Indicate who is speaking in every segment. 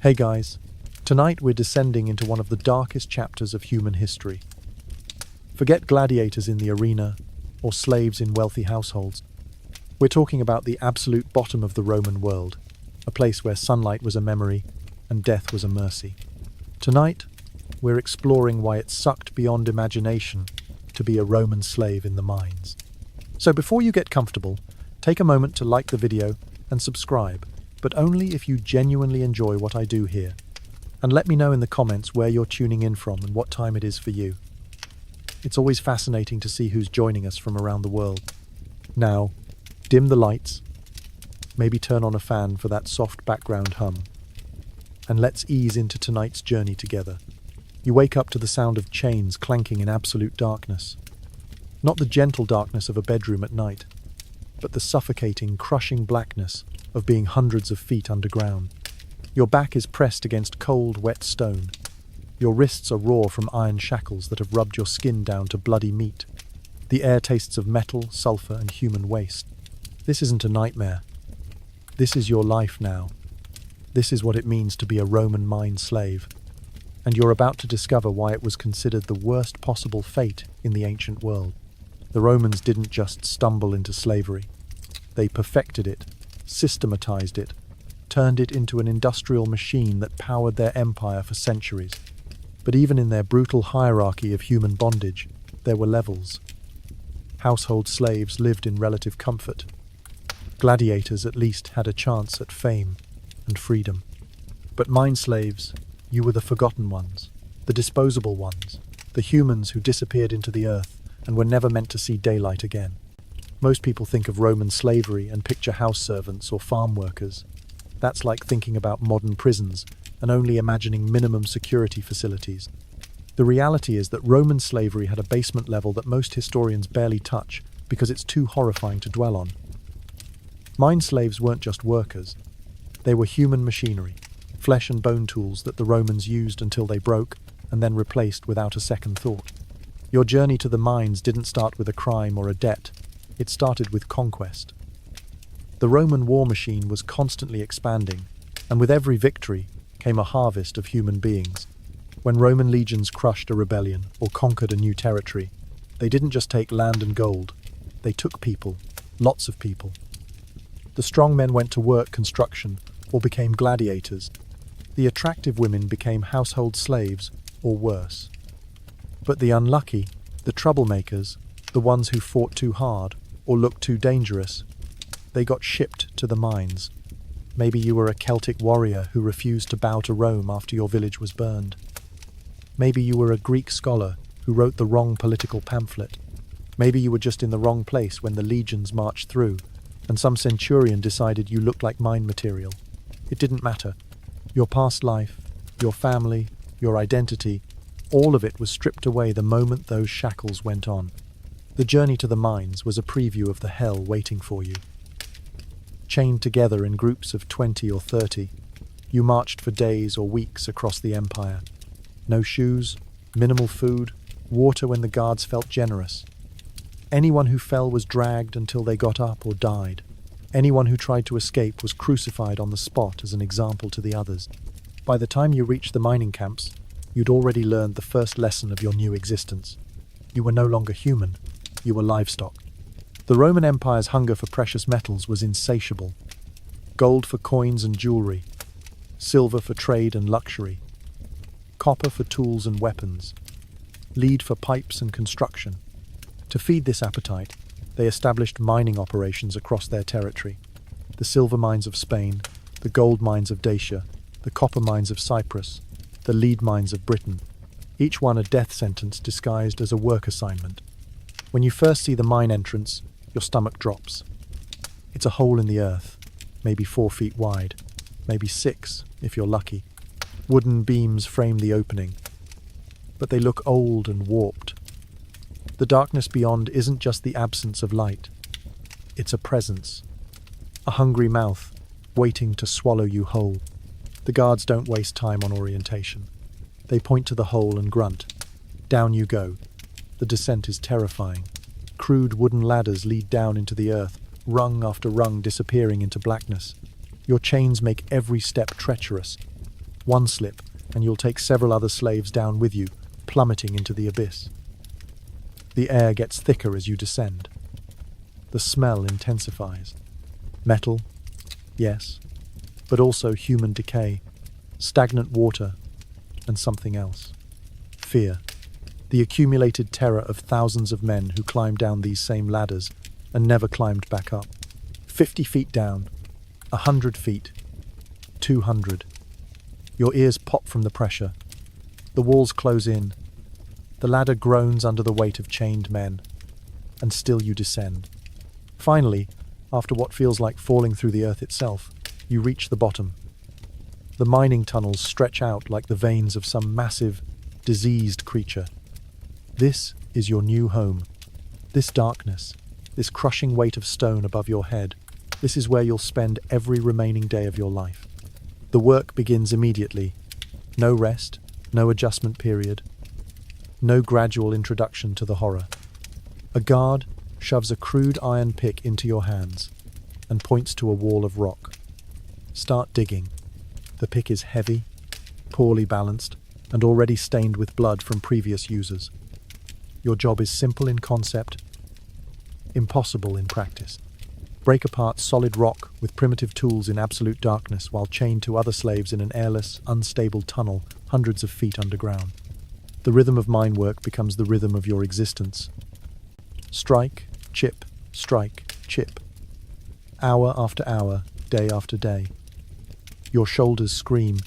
Speaker 1: Hey guys, tonight we're descending into one of the darkest chapters of human history. Forget gladiators in the arena or slaves in wealthy households. We're talking about the absolute bottom of the Roman world, a place where sunlight was a memory and death was a mercy. Tonight, we're exploring why it sucked beyond imagination to be a Roman slave in the mines. So before you get comfortable, take a moment to like the video and subscribe, but only if you genuinely enjoy what I do here. And let me know in the comments where you're tuning in from and what time it is for you. It's always fascinating to see who's joining us from around the world. Now, dim the lights, maybe turn on a fan for that soft background hum, and let's ease into tonight's journey together. You wake up to the sound of chains clanking in absolute darkness. Not the gentle darkness of a bedroom at night, but the suffocating, crushing blackness of being hundreds of feet underground. Your back is pressed against cold, wet stone. Your wrists are raw from iron shackles that have rubbed your skin down to bloody meat. The air tastes of metal, sulfur, and human waste. This isn't a nightmare. This is your life now. This is what it means to be a Roman mine slave. And you're about to discover why it was considered the worst possible fate in the ancient world. The Romans didn't just stumble into slavery. They perfected it, systematized it, turned it into an industrial machine that powered their empire for centuries. But even in their brutal hierarchy of human bondage, there were levels. Household slaves lived in relative comfort. Gladiators at least had a chance at fame and freedom. But mine slaves, you were the forgotten ones, the disposable ones, the humans who disappeared into the earth and were never meant to see daylight again. Most people think of Roman slavery and picture house servants or farm workers. That's like thinking about modern prisons and only imagining minimum security facilities. The reality is that Roman slavery had a basement level that most historians barely touch because it's too horrifying to dwell on. Mine slaves weren't just workers. They were human machinery, flesh and bone tools that the Romans used until they broke and then replaced without a second thought. Your journey to the mines didn't start with a crime or a debt. It started with conquest. The Roman war machine was constantly expanding, and with every victory came a harvest of human beings. When Roman legions crushed a rebellion or conquered a new territory, they didn't just take land and gold. They took people, lots of people. The strong men went to work construction or became gladiators. The attractive women became household slaves or worse. But the unlucky, the troublemakers, the ones who fought too hard or looked too dangerous, they got shipped to the mines. Maybe you were a Celtic warrior who refused to bow to Rome after your village was burned. Maybe you were a Greek scholar who wrote the wrong political pamphlet. Maybe you were just in the wrong place when the legions marched through, and some centurion decided you looked like mine material. It didn't matter. Your past life, your family, your identity, all of it was stripped away the moment those shackles went on. The journey to the mines was a preview of the hell waiting for you. Chained together in groups of 20 or 30, you marched for days or weeks across the empire. No shoes, minimal food, water when the guards felt generous. Anyone who fell was dragged until they got up or died. Anyone who tried to escape was crucified on the spot as an example to the others. By the time you reached the mining camps, you'd already learned the first lesson of your new existence. You were no longer human. You were livestock. The Roman Empire's hunger for precious metals was insatiable. Gold for coins and jewelry, silver for trade and luxury, copper for tools and weapons, lead for pipes and construction. To feed this appetite, they established mining operations across their territory. The silver mines of Spain, the gold mines of Dacia, the copper mines of Cyprus, the lead mines of Britain, each one a death sentence disguised as a work assignment. When you first see the mine entrance, your stomach drops. It's a hole in the earth, maybe 4 feet wide, maybe 6 if you're lucky. Wooden beams frame the opening, but they look old and warped. The darkness beyond isn't just the absence of light. It's a presence, a hungry mouth waiting to swallow you whole. The guards don't waste time on orientation. They point to the hole and grunt. Down you go. The descent is terrifying. Crude wooden ladders lead down into the earth, rung after rung disappearing into blackness. Your chains make every step treacherous. One slip, and you'll take several other slaves down with you, plummeting into the abyss. The air gets thicker as you descend. The smell intensifies. Metal, yes, but also human decay, stagnant water, and something else. Fear. The accumulated terror of thousands of men who climbed down these same ladders and never climbed back up. 50 feet down, 100 feet, 200. Your ears pop from the pressure. The walls close in. The ladder groans under the weight of chained men, and still you descend. Finally, after what feels like falling through the earth itself, you reach the bottom. The mining tunnels stretch out like the veins of some massive, diseased creature. This is your new home. This darkness, this crushing weight of stone above your head, this is where you'll spend every remaining day of your life. The work begins immediately. No rest, no adjustment period, no gradual introduction to the horror. A guard shoves a crude iron pick into your hands and points to a wall of rock. Start digging. The pick is heavy, poorly balanced, and already stained with blood from previous users. Your job is simple in concept, impossible in practice. Break apart solid rock with primitive tools in absolute darkness while chained to other slaves in an airless, unstable tunnel hundreds of feet underground. The rhythm of mine work becomes the rhythm of your existence. Strike, chip, strike, chip. Hour after hour, day after day. Your shoulders scream.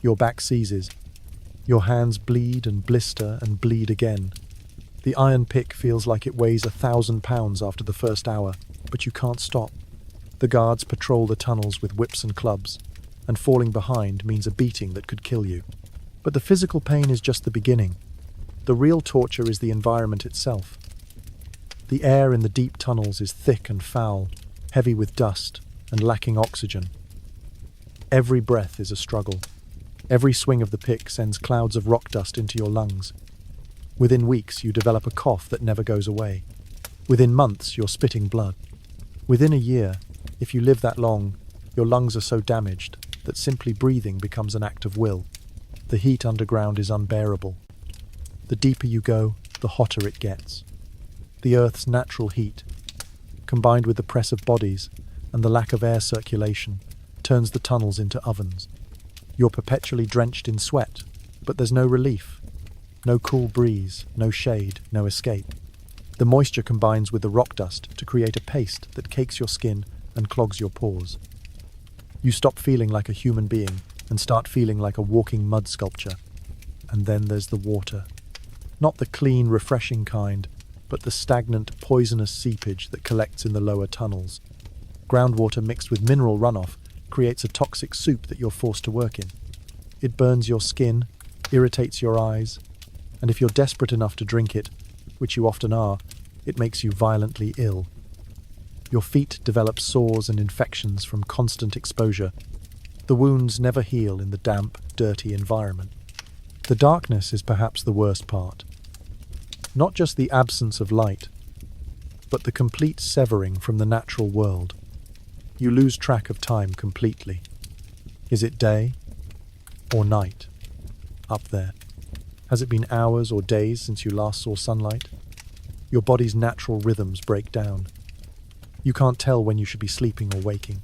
Speaker 1: Your back seizes. Your hands bleed and blister and bleed again. The iron pick feels like it weighs 1,000 pounds after the first hour, but you can't stop. The guards patrol the tunnels with whips and clubs, and falling behind means a beating that could kill you. But the physical pain is just the beginning. The real torture is the environment itself. The air in the deep tunnels is thick and foul, heavy with dust, and lacking oxygen. Every breath is a struggle. Every swing of the pick sends clouds of rock dust into your lungs. Within weeks, you develop a cough that never goes away. Within months, you're spitting blood. Within a year, if you live that long, your lungs are so damaged that simply breathing becomes an act of will. The heat underground is unbearable. The deeper you go, the hotter it gets. The Earth's natural heat, combined with the press of bodies and the lack of air circulation, turns the tunnels into ovens. You're perpetually drenched in sweat, but there's no relief. No cool breeze, no shade, no escape. The moisture combines with the rock dust to create a paste that cakes your skin and clogs your pores. You stop feeling like a human being and start feeling like a walking mud sculpture. And then there's the water. Not the clean, refreshing kind, but the stagnant, poisonous seepage that collects in the lower tunnels. Groundwater mixed with mineral runoff creates a toxic soup that you're forced to work in. It burns your skin, irritates your eyes, and if you're desperate enough to drink it, which you often are, it makes you violently ill. Your feet develop sores and infections from constant exposure. The wounds never heal in the damp, dirty environment. The darkness is perhaps the worst part. Not just the absence of light, but the complete severing from the natural world. You lose track of time completely. Is it day or night up there? Has it been hours or days since you last saw sunlight? Your body's natural rhythms break down. You can't tell when you should be sleeping or waking.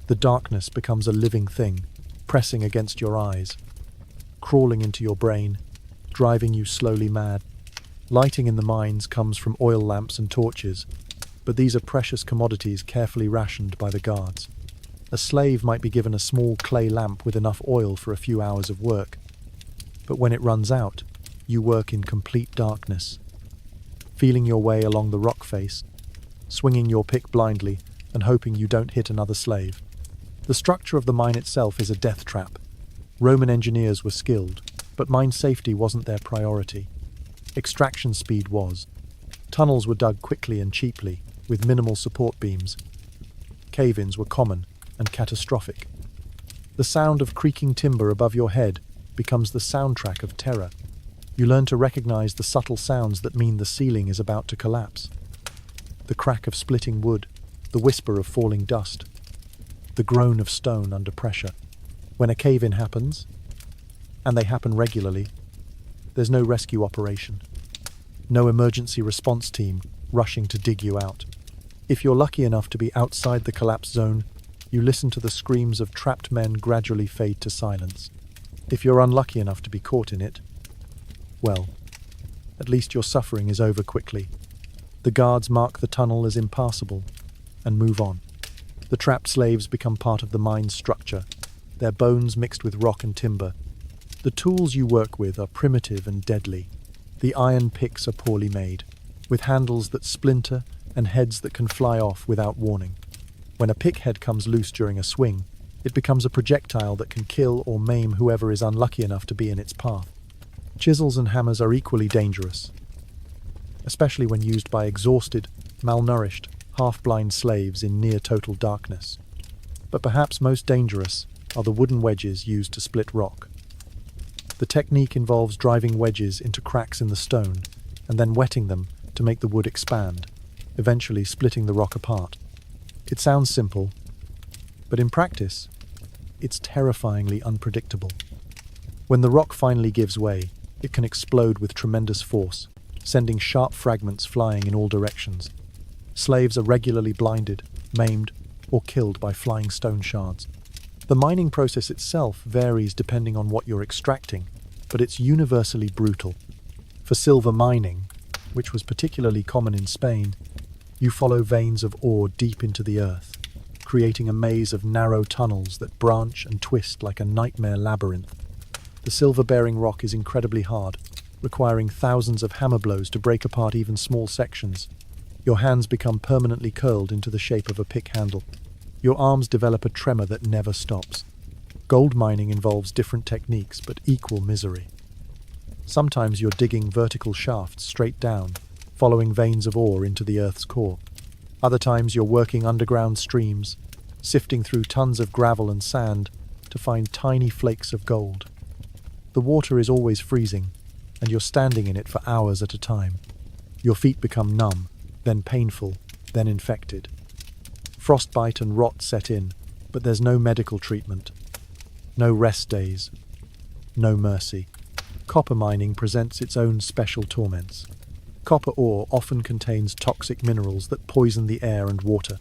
Speaker 1: The darkness becomes a living thing, pressing against your eyes, crawling into your brain, driving you slowly mad. Lighting in the mines comes from oil lamps and torches, but these are precious commodities carefully rationed by the guards. A slave might be given a small clay lamp with enough oil for a few hours of work, but when it runs out, you work in complete darkness, feeling your way along the rock face, swinging your pick blindly and hoping you don't hit another slave. The structure of the mine itself is a death trap. Roman engineers were skilled, but mine safety wasn't their priority. Extraction speed was. Tunnels were dug quickly and cheaply, with minimal support beams. Cave-ins were common and catastrophic. The sound of creaking timber above your head becomes the soundtrack of terror. You learn to recognize the subtle sounds that mean the ceiling is about to collapse. The crack of splitting wood, the whisper of falling dust, the groan of stone under pressure. When a cave-in happens, and they happen regularly, there's no rescue operation, no emergency response team rushing to dig you out. If you're lucky enough to be outside the collapse zone, you listen to the screams of trapped men gradually fade to silence. If you're unlucky enough to be caught in it, well, at least your suffering is over quickly. The guards mark the tunnel as impassable and move on. The trapped slaves become part of the mine's structure, their bones mixed with rock and timber. The tools you work with are primitive and deadly. The iron picks are poorly made, with handles that splinter and heads that can fly off without warning. When a pick head comes loose during a swing, it becomes a projectile that can kill or maim whoever is unlucky enough to be in its path. Chisels and hammers are equally dangerous, especially when used by exhausted, malnourished, half-blind slaves in near-total darkness. But perhaps most dangerous are the wooden wedges used to split rock. The technique involves driving wedges into cracks in the stone and then wetting them to make the wood expand, eventually splitting the rock apart. It sounds simple, but in practice, it's terrifyingly unpredictable. When the rock finally gives way, it can explode with tremendous force, sending sharp fragments flying in all directions. Slaves are regularly blinded, maimed, or killed by flying stone shards. The mining process itself varies depending on what you're extracting, but it's universally brutal. For silver mining, which was particularly common in Spain, you follow veins of ore deep into the earth, creating a maze of narrow tunnels that branch and twist like a nightmare labyrinth. The silver-bearing rock is incredibly hard, requiring thousands of hammer blows to break apart even small sections. Your hands become permanently curled into the shape of a pick handle. Your arms develop a tremor that never stops. Gold mining involves different techniques, but equal misery. Sometimes you're digging vertical shafts straight down, following veins of ore into the earth's core. Other times you're working underground streams, sifting through tons of gravel and sand to find tiny flakes of gold. The water is always freezing, and you're standing in it for hours at a time. Your feet become numb, then painful, then infected. Frostbite and rot set in, but there's no medical treatment, no rest days, no mercy. Copper mining presents its own special torments. Copper ore often contains toxic minerals that poison the air and water.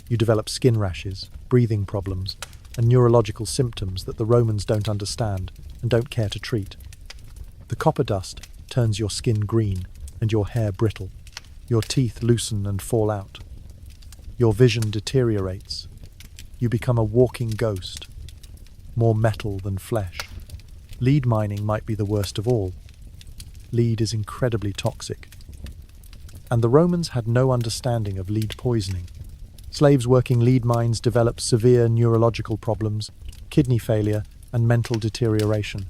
Speaker 1: You develop skin rashes, breathing problems, and neurological symptoms that the Romans don't understand and don't care to treat. The copper dust turns your skin green and your hair brittle. Your teeth loosen and fall out. Your vision deteriorates. You become a walking ghost, more metal than flesh. Lead mining might be the worst of all. Lead is incredibly toxic. And the Romans had no understanding of lead poisoning. Slaves working lead mines developed severe neurological problems, kidney failure, and mental deterioration.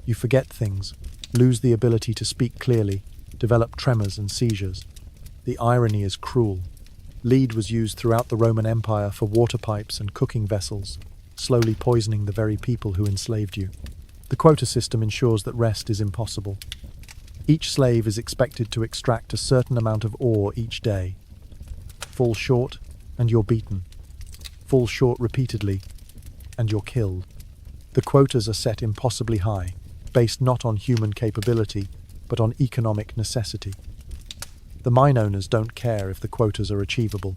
Speaker 1: You forget things, lose the ability to speak clearly, develop tremors and seizures. The irony is cruel. Lead was used throughout the Roman Empire for water pipes and cooking vessels, slowly poisoning the very people who enslaved you. The quota system ensures that rest is impossible. Each slave is expected to extract a certain amount of ore each day. Fall short, and you're beaten. Fall short repeatedly, and you're killed. The quotas are set impossibly high, based not on human capability, but on economic necessity. The mine owners don't care if the quotas are achievable.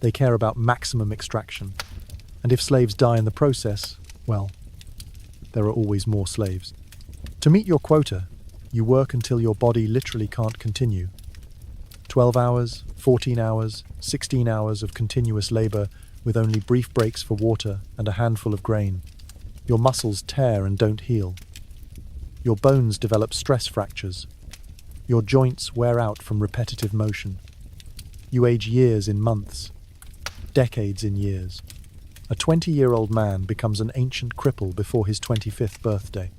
Speaker 1: They care about maximum extraction. And if slaves die in the process, well, there are always more slaves. To meet your quota, you work until your body literally can't continue. 12 hours, 14 hours, 16 hours of continuous labor with only brief breaks for water and a handful of grain. Your muscles tear and don't heal. Your bones develop stress fractures. Your joints wear out from repetitive motion. You age years in months, decades in years. A 20-year-old man becomes an ancient cripple before his 25th birthday.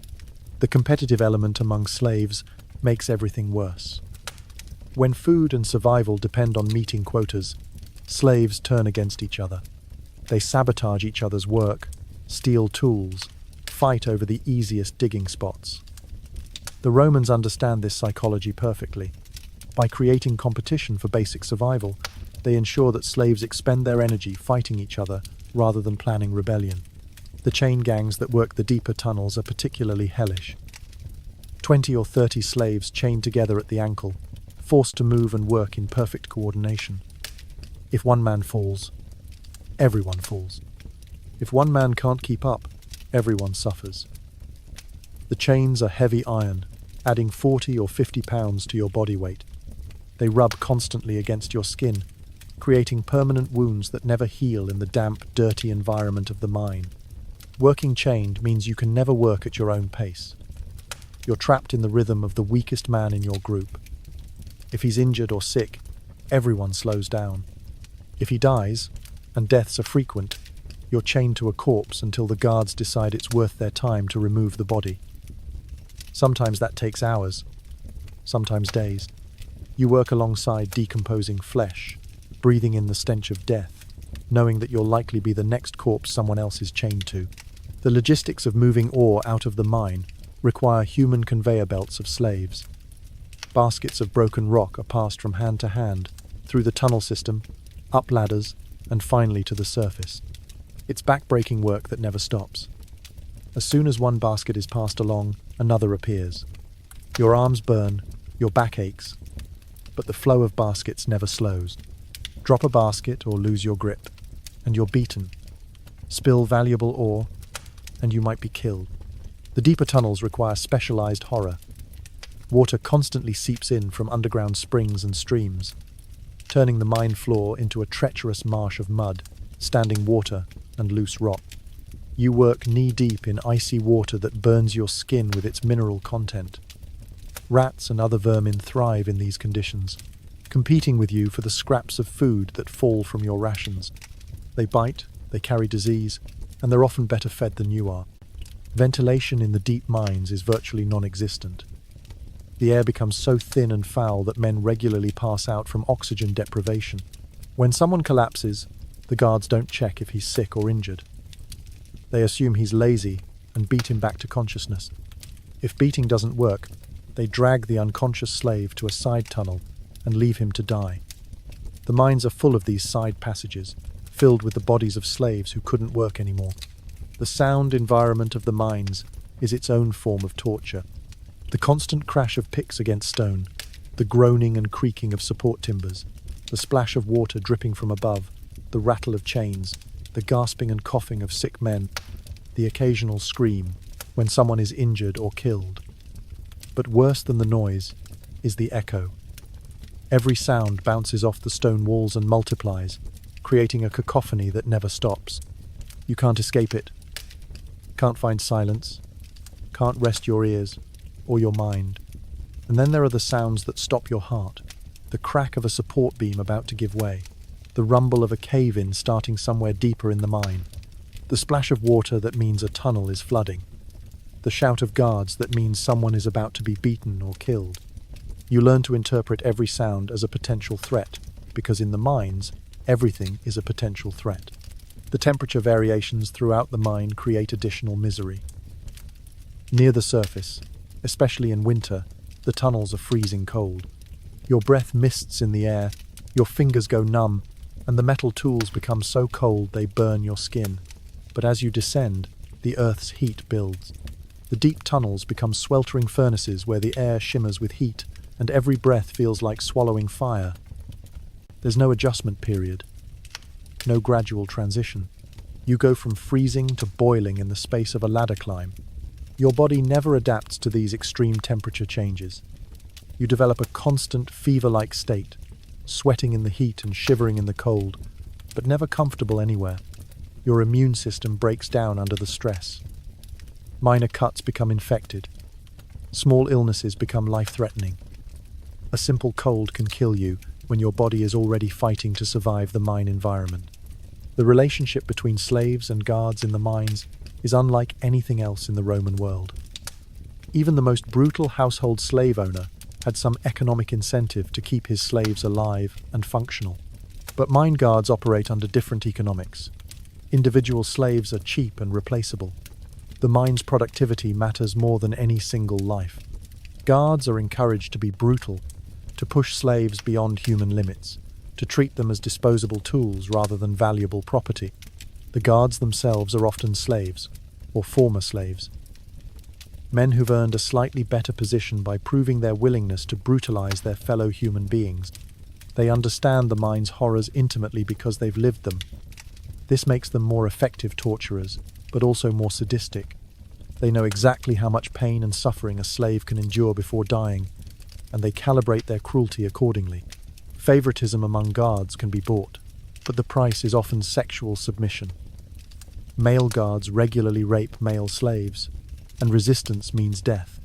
Speaker 1: The competitive element among slaves makes everything worse. When food and survival depend on meeting quotas, slaves turn against each other. They sabotage each other's work, steal tools, fight over the easiest digging spots. The Romans understand this psychology perfectly. By creating competition for basic survival, they ensure that slaves expend their energy fighting each other rather than planning rebellion. The chain gangs that work the deeper tunnels are particularly hellish. 20 or 30 slaves chained together at the ankle, forced to move and work in perfect coordination. If one man falls, everyone falls. If one man can't keep up, everyone suffers. The chains are heavy iron, adding 40 or 50 pounds to your body weight. They rub constantly against your skin, creating permanent wounds that never heal in the damp, dirty environment of the mine. Working chained means you can never work at your own pace. You're trapped in the rhythm of the weakest man in your group. If he's injured or sick, everyone slows down. If he dies, and deaths are frequent, you're chained to a corpse until the guards decide it's worth their time to remove the body. Sometimes that takes hours, sometimes days. You work alongside decomposing flesh, breathing in the stench of death, knowing that you'll likely be the next corpse someone else is chained to. The logistics of moving ore out of the mine require human conveyor belts of slaves. Baskets of broken rock are passed from hand to hand, through the tunnel system, up ladders, and finally to the surface. It's back-breaking work that never stops. As soon as one basket is passed along, another appears. Your arms burn, your back aches, but the flow of baskets never slows. Drop a basket or lose your grip, and you're beaten. Spill valuable ore, and you might be killed. The deeper tunnels require specialized horror. Water constantly seeps in from underground springs and streams, turning the mine floor into a treacherous marsh of mud, standing water, and loose rock. You work knee-deep in icy water that burns your skin with its mineral content. Rats and other vermin thrive in these conditions, competing with you for the scraps of food that fall from your rations. They bite, they carry disease, and they're often better fed than you are. Ventilation in the deep mines is virtually non-existent. The air becomes so thin and foul that men regularly pass out from oxygen deprivation. When someone collapses, the guards don't check if he's sick or injured. They assume he's lazy and beat him back to consciousness. If beating doesn't work, they drag the unconscious slave to a side tunnel and leave him to die. The mines are full of these side passages, filled with the bodies of slaves who couldn't work anymore. The sound environment of the mines is its own form of torture. The constant crash of picks against stone, the groaning and creaking of support timbers, the splash of water dripping from above, the rattle of chains, the gasping and coughing of sick men, the occasional scream when someone is injured or killed. But worse than the noise is the echo. Every sound bounces off the stone walls and multiplies, creating a cacophony that never stops. You can't escape it. Can't find silence. Can't rest your ears or your mind. And then there are the sounds that stop your heart. The crack of a support beam about to give way. The rumble of a cave-in starting somewhere deeper in the mine. The splash of water that means a tunnel is flooding. The shout of guards that means someone is about to be beaten or killed. You learn to interpret every sound as a potential threat, because in the mines, everything is a potential threat. The temperature variations throughout the mine create additional misery. Near the surface, especially in winter, the tunnels are freezing cold. Your breath mists in the air, your fingers go numb, and the metal tools become so cold they burn your skin. But as you descend, the Earth's heat builds. The deep tunnels become sweltering furnaces where the air shimmers with heat, and every breath feels like swallowing fire. There's no adjustment period, no gradual transition. You go from freezing to boiling in the space of a ladder climb. Your body never adapts to these extreme temperature changes. You develop a constant fever-like state, sweating in the heat and shivering in the cold, but never comfortable anywhere. Your immune system breaks down under the stress. Minor cuts become infected. Small illnesses become life-threatening. A simple cold can kill you when your body is already fighting to survive the mine environment. The relationship between slaves and guards in the mines is unlike anything else in the Roman world. Even the most brutal household slave owner had some economic incentive to keep his slaves alive and functional. But mine guards operate under different economics. Individual slaves are cheap and replaceable. The mine's productivity matters more than any single life. Guards are encouraged to be brutal, to push slaves beyond human limits, to treat them as disposable tools rather than valuable property. The guards themselves are often slaves, or former slaves. Men who've earned a slightly better position by proving their willingness to brutalize their fellow human beings. They understand the mine's horrors intimately because they've lived them. This makes them more effective torturers, but also more sadistic. They know exactly how much pain and suffering a slave can endure before dying, and they calibrate their cruelty accordingly. Favoritism among guards can be bought, but the price is often sexual submission. Male guards regularly rape male slaves, and resistance means death.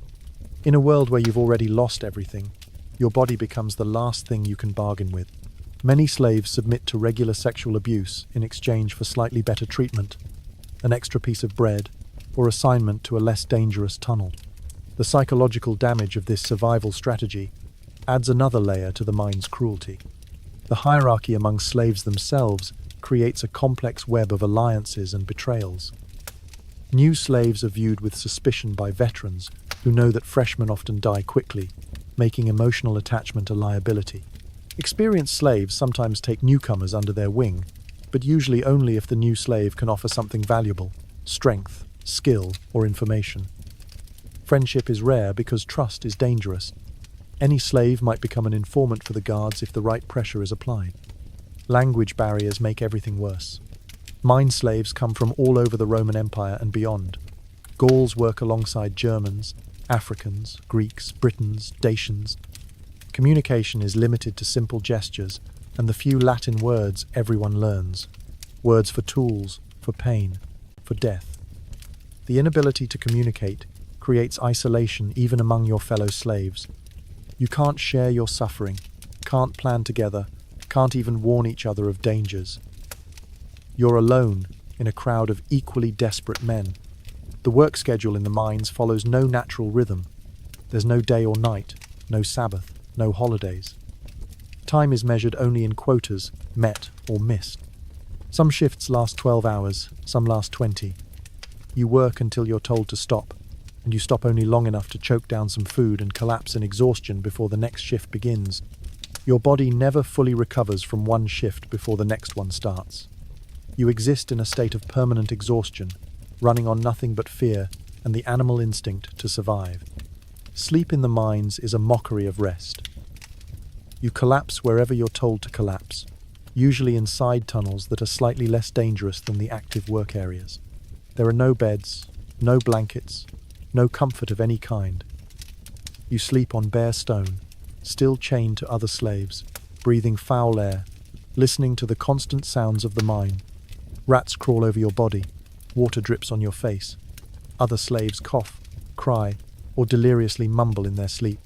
Speaker 1: In a world where you've already lost everything, your body becomes the last thing you can bargain with. Many slaves submit to regular sexual abuse in exchange for slightly better treatment, an extra piece of bread, or assignment to a less dangerous tunnel. The psychological damage of this survival strategy adds another layer to the mine's cruelty. The hierarchy among slaves themselves creates a complex web of alliances and betrayals. New slaves are viewed with suspicion by veterans who know that freshmen often die quickly, making emotional attachment a liability. Experienced slaves sometimes take newcomers under their wing, but usually only if the new slave can offer something valuable: strength, skill, or information. Friendship is rare because trust is dangerous. Any slave might become an informant for the guards if the right pressure is applied. Language barriers make everything worse. Mine slaves come from all over the Roman Empire and beyond. Gauls work alongside Germans, Africans, Greeks, Britons, Dacians. Communication is limited to simple gestures and the few Latin words everyone learns. Words for tools, for pain, for death. The inability to communicate creates isolation even among your fellow slaves. You can't share your suffering, can't plan together, can't even warn each other of dangers. You're alone in a crowd of equally desperate men. The work schedule in the mines follows no natural rhythm. There's no day or night, no Sabbath, no holidays. Time is measured only in quotas, met or missed. Some shifts last 12 hours, some last 20. You work until you're told to stop, and you stop only long enough to choke down some food and collapse in exhaustion before the next shift begins. Your body never fully recovers from one shift before the next one starts. You exist in a state of permanent exhaustion, running on nothing but fear and the animal instinct to survive. Sleep in the mines is a mockery of rest. You collapse wherever you're told to collapse, usually in side tunnels that are slightly less dangerous than the active work areas. There are no beds, no blankets, no comfort of any kind. You sleep on bare stone, still chained to other slaves, breathing foul air, listening to the constant sounds of the mine. Rats crawl over your body, water drips on your face. Other slaves cough, cry, or deliriously mumble in their sleep.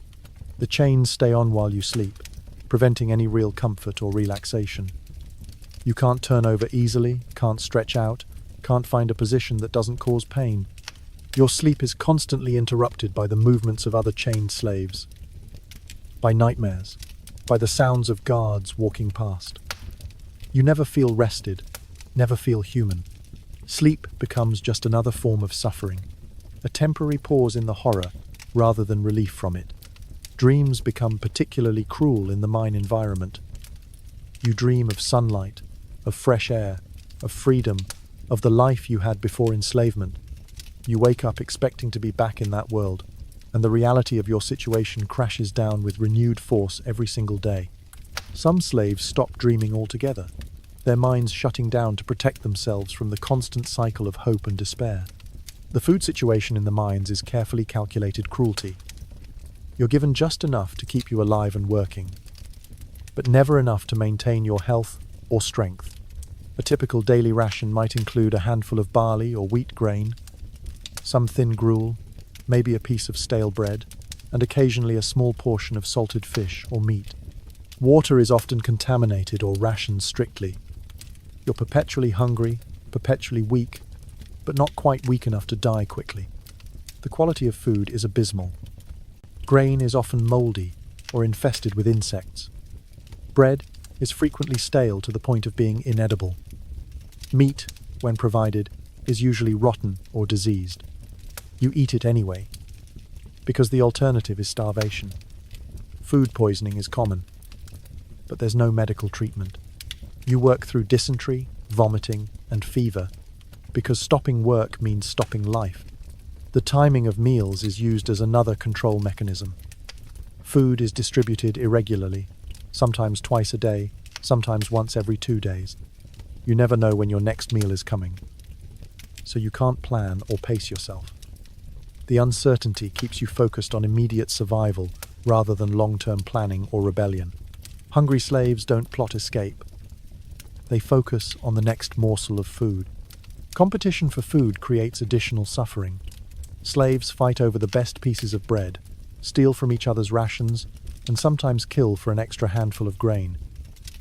Speaker 1: The chains stay on while you sleep, preventing any real comfort or relaxation. You can't turn over easily, can't stretch out, can't find a position that doesn't cause pain. Your sleep is constantly interrupted by the movements of other chained slaves, by nightmares, by the sounds of guards walking past. You never feel rested, never feel human. Sleep becomes just another form of suffering, a temporary pause in the horror rather than relief from it. Dreams become particularly cruel in the mine environment. You dream of sunlight, of fresh air, of freedom, of the life you had before enslavement. You wake up expecting to be back in that world, and the reality of your situation crashes down with renewed force every single day. Some slaves stop dreaming altogether, their minds shutting down to protect themselves from the constant cycle of hope and despair. The food situation in the mines is carefully calculated cruelty. You're given just enough to keep you alive and working, but never enough to maintain your health or strength. A typical daily ration might include a handful of barley or wheat grain, some thin gruel, maybe a piece of stale bread, and occasionally a small portion of salted fish or meat. Water is often contaminated or rationed strictly. You're perpetually hungry, perpetually weak, but not quite weak enough to die quickly. The quality of food is abysmal. Grain is often moldy or infested with insects. Bread is frequently stale to the point of being inedible. Meat, when provided, is usually rotten or diseased. You eat it anyway, because the alternative is starvation. Food poisoning is common, but there's no medical treatment. You work through dysentery, vomiting, and fever, because stopping work means stopping life. The timing of meals is used as another control mechanism. Food is distributed irregularly, sometimes twice a day, sometimes once every 2 days. You never know when your next meal is coming, so you can't plan or pace yourself. The uncertainty keeps you focused on immediate survival rather than long-term planning or rebellion. Hungry slaves don't plot escape. They focus on the next morsel of food. Competition for food creates additional suffering. Slaves fight over the best pieces of bread, steal from each other's rations, and sometimes kill for an extra handful of grain.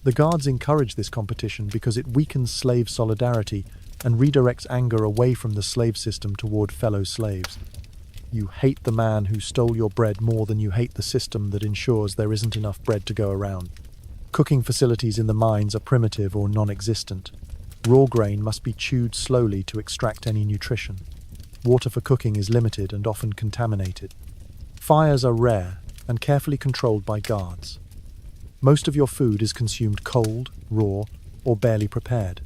Speaker 1: The guards encourage this competition because it weakens slave solidarity and redirects anger away from the slave system toward fellow slaves. You hate the man who stole your bread more than you hate the system that ensures there isn't enough bread to go around. Cooking facilities in the mines are primitive or non-existent. Raw grain must be chewed slowly to extract any nutrition. Water for cooking is limited and often contaminated. Fires are rare and carefully controlled by guards. Most of your food is consumed cold, raw, or barely prepared.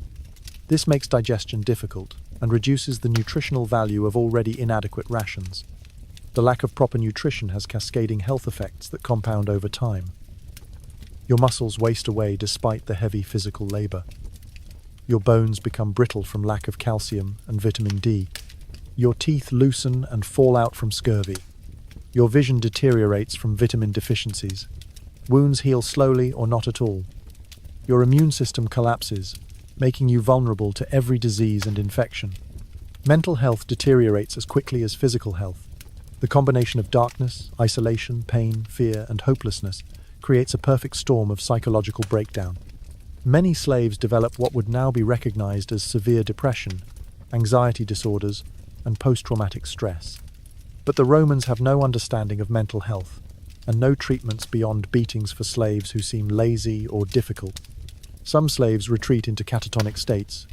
Speaker 1: This makes digestion difficult and reduces the nutritional value of already inadequate rations. The lack of proper nutrition has cascading health effects that compound over time. Your muscles waste away despite the heavy physical labor. Your bones become brittle from lack of calcium and vitamin D. Your teeth loosen and fall out from scurvy. Your vision deteriorates from vitamin deficiencies. Wounds heal slowly or not at all. Your immune system collapses, making you vulnerable to every disease and infection. Mental health deteriorates as quickly as physical health. The combination of darkness, isolation, pain, fear, and hopelessness creates a perfect storm of psychological breakdown. Many slaves develop what would now be recognized as severe depression, anxiety disorders, and post-traumatic stress. But the Romans have no understanding of mental health, and no treatments beyond beatings for slaves who seem lazy or difficult. Some slaves retreat into catatonic states,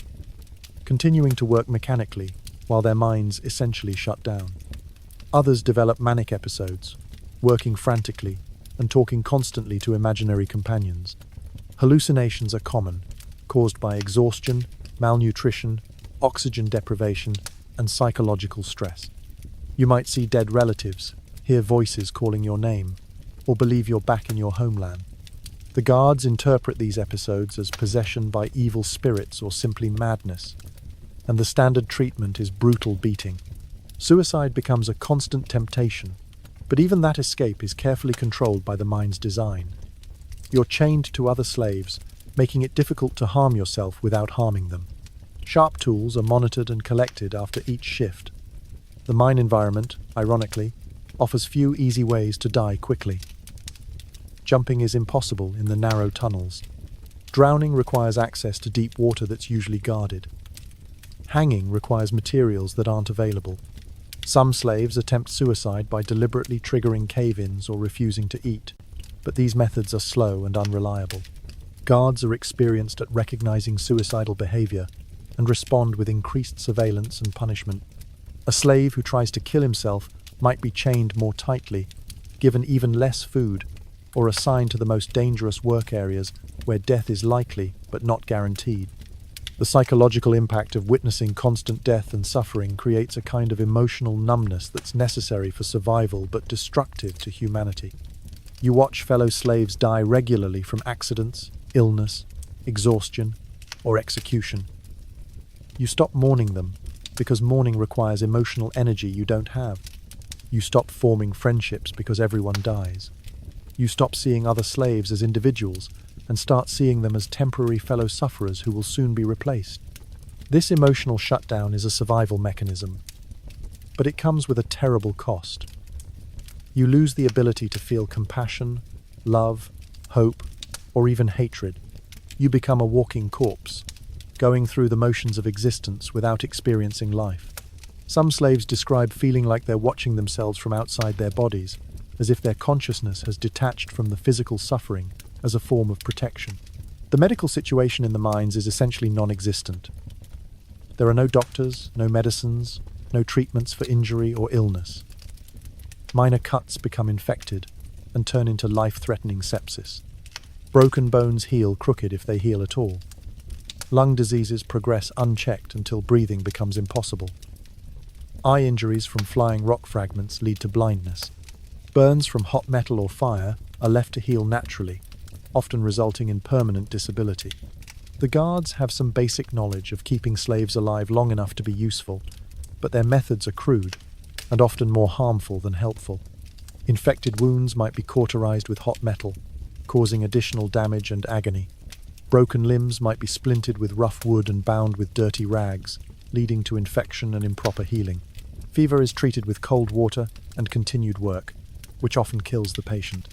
Speaker 1: continuing to work mechanically while their minds essentially shut down. Others develop manic episodes, working frantically and talking constantly to imaginary companions. Hallucinations are common, caused by exhaustion, malnutrition, oxygen deprivation, and psychological stress. You might see dead relatives, hear voices calling your name, or believe you're back in your homeland. The guards interpret these episodes as possession by evil spirits or simply madness, and the standard treatment is brutal beating. Suicide becomes a constant temptation, but even that escape is carefully controlled by the mine's design. You're chained to other slaves, making it difficult to harm yourself without harming them. Sharp tools are monitored and collected after each shift. The mine environment, ironically, offers few easy ways to die quickly. Jumping is impossible in the narrow tunnels. Drowning requires access to deep water that's usually guarded. Hanging requires materials that aren't available. Some slaves attempt suicide by deliberately triggering cave-ins or refusing to eat, but these methods are slow and unreliable. Guards are experienced at recognizing suicidal behavior and respond with increased surveillance and punishment. A slave who tries to kill himself might be chained more tightly, given even less food, or assigned to the most dangerous work areas where death is likely but not guaranteed. The psychological impact of witnessing constant death and suffering creates a kind of emotional numbness that's necessary for survival but destructive to humanity. You watch fellow slaves die regularly from accidents, illness, exhaustion, or execution. You stop mourning them because mourning requires emotional energy you don't have. You stop forming friendships because everyone dies. You stop seeing other slaves as individuals and start seeing them as temporary fellow sufferers who will soon be replaced. This emotional shutdown is a survival mechanism, but it comes with a terrible cost. You lose the ability to feel compassion, love, hope, or even hatred. You become a walking corpse, going through the motions of existence without experiencing life. Some slaves describe feeling like they're watching themselves from outside their bodies, as if their consciousness has detached from the physical suffering as a form of protection. The medical situation in the mines is essentially non-existent. There are no doctors, no medicines, no treatments for injury or illness. Minor cuts become infected and turn into life-threatening sepsis. Broken bones heal crooked if they heal at all. Lung diseases progress unchecked until breathing becomes impossible. Eye injuries from flying rock fragments lead to blindness. Burns from hot metal or fire are left to heal naturally, often resulting in permanent disability. The guards have some basic knowledge of keeping slaves alive long enough to be useful, but their methods are crude and often more harmful than helpful. Infected wounds might be cauterized with hot metal, causing additional damage and agony. Broken limbs might be splintered with rough wood and bound with dirty rags, leading to infection and improper healing. Fever is treated with cold water and continued work, which often kills the patient.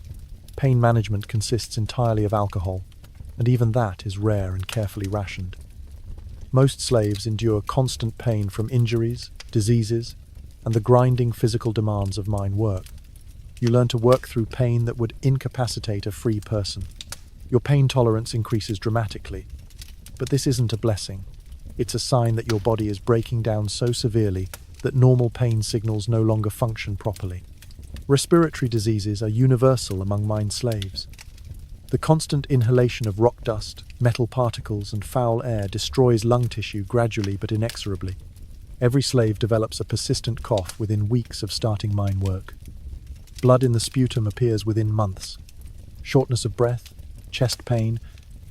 Speaker 1: Pain management consists entirely of alcohol, and even that is rare and carefully rationed. Most slaves endure constant pain from injuries, diseases, and the grinding physical demands of mine work. You learn to work through pain that would incapacitate a free person. Your pain tolerance increases dramatically, but this isn't a blessing. It's a sign that your body is breaking down so severely that normal pain signals no longer function properly. Respiratory diseases are universal among mine slaves. The constant inhalation of rock dust, metal particles, and foul air destroys lung tissue gradually but inexorably. Every slave develops a persistent cough within weeks of starting mine work. Blood in the sputum appears within months. Shortness of breath, chest pain,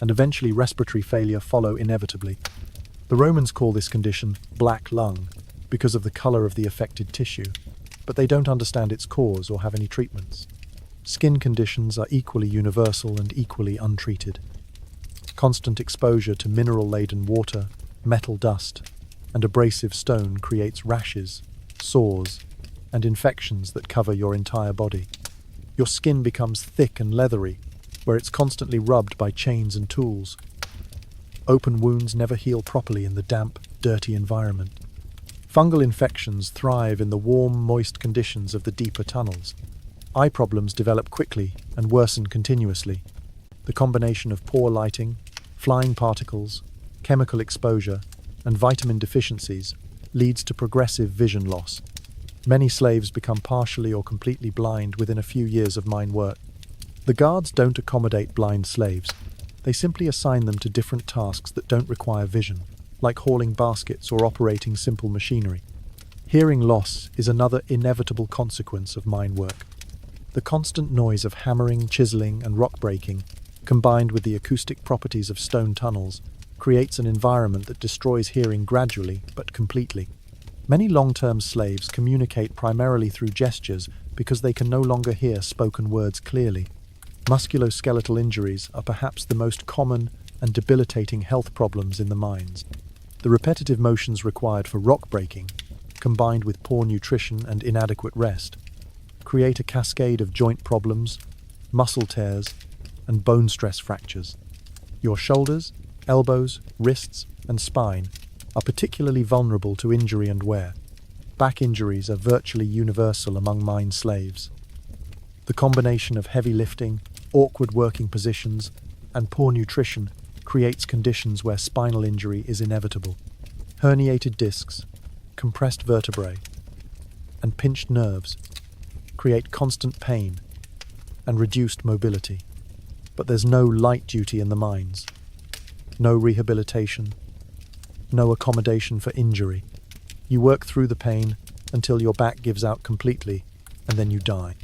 Speaker 1: and eventually respiratory failure follow inevitably. The Romans call this condition black lung because of the color of the affected tissue, but they don't understand its cause or have any treatments. Skin conditions are equally universal and equally untreated. Constant exposure to mineral-laden water, metal dust, and abrasive stone creates rashes, sores, and infections that cover your entire body. Your skin becomes thick and leathery, where it's constantly rubbed by chains and tools. Open wounds never heal properly in the damp, dirty environment. Fungal infections thrive in the warm, moist conditions of the deeper tunnels. Eye problems develop quickly and worsen continuously. The combination of poor lighting, flying particles, chemical exposure, and vitamin deficiencies leads to progressive vision loss. Many slaves become partially or completely blind within a few years of mine work. The guards don't accommodate blind slaves. They simply assign them to different tasks that don't require vision, like hauling baskets or operating simple machinery. Hearing loss is another inevitable consequence of mine work. The constant noise of hammering, chiseling, and rock breaking, combined with the acoustic properties of stone tunnels, creates an environment that destroys hearing gradually but completely. Many long-term slaves communicate primarily through gestures because they can no longer hear spoken words clearly. Musculoskeletal injuries are perhaps the most common and debilitating health problems in the mines. The repetitive motions required for rock breaking, combined with poor nutrition and inadequate rest, create a cascade of joint problems, muscle tears, and bone stress fractures. Your shoulders, elbows, wrists, and spine are particularly vulnerable to injury and wear. Back injuries are virtually universal among mine slaves. The combination of heavy lifting, awkward working positions, and poor nutrition creates conditions where spinal injury is inevitable. Herniated discs, compressed vertebrae, and pinched nerves create constant pain and reduced mobility. But there's no light duty in the mines. No rehabilitation, no accommodation for injury. You work through the pain until your back gives out completely, and then you die.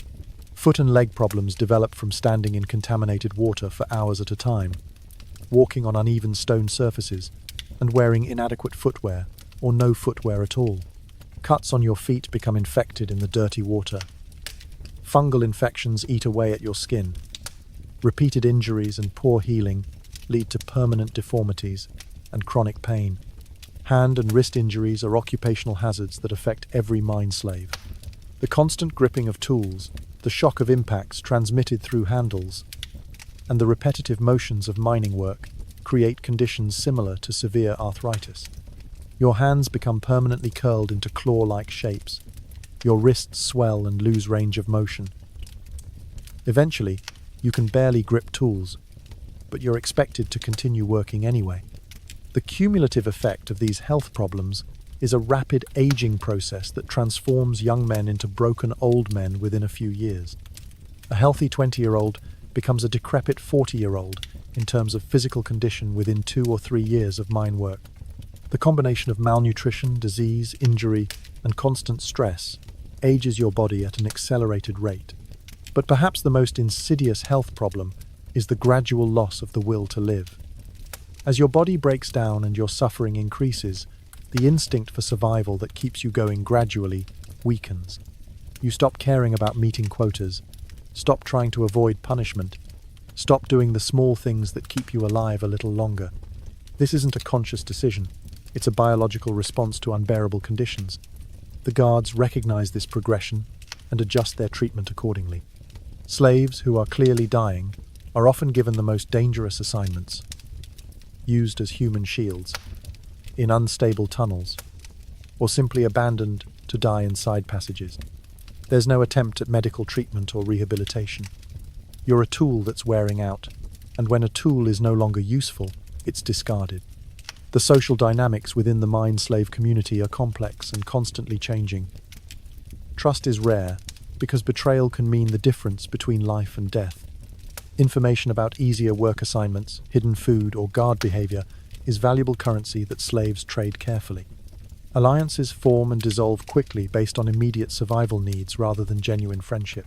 Speaker 1: Foot and leg problems develop from standing in contaminated water for hours at a time, walking on uneven stone surfaces, and wearing inadequate footwear or no footwear at all. Cuts on your feet become infected in the dirty water. Fungal infections eat away at your skin. Repeated injuries and poor healing lead to permanent deformities and chronic pain. Hand and wrist injuries are occupational hazards that affect every mine slave. The constant gripping of tools, the shock of impacts transmitted through handles, and the repetitive motions of mining work create conditions similar to severe arthritis. Your hands become permanently curled into claw-like shapes. Your wrists swell and lose range of motion. Eventually, you can barely grip tools, but you're expected to continue working anyway. The cumulative effect of these health problems is a rapid aging process that transforms young men into broken old men within a few years. A healthy 20-year-old becomes a decrepit 40-year-old in terms of physical condition within 2 or 3 years of mine work. The combination of malnutrition, disease, injury, and constant stress ages your body at an accelerated rate. But perhaps the most insidious health problem is the gradual loss of the will to live. As your body breaks down and your suffering increases, the instinct for survival that keeps you going gradually weakens. You stop caring about meeting quotas, stop trying to avoid punishment, stop doing the small things that keep you alive a little longer. This isn't a conscious decision. It's a biological response to unbearable conditions. The guards recognize this progression and adjust their treatment accordingly. Slaves who are clearly dying are often given the most dangerous assignments, used as human shields, in unstable tunnels, or simply abandoned to die in side passages. There's no attempt at medical treatment or rehabilitation. You're a tool that's wearing out, and when a tool is no longer useful, it's discarded. The social dynamics within the mine slave community are complex and constantly changing. Trust is rare because betrayal can mean the difference between life and death. Information about easier work assignments, hidden food, or guard behavior is valuable currency that slaves trade carefully. Alliances form and dissolve quickly based on immediate survival needs rather than genuine friendship.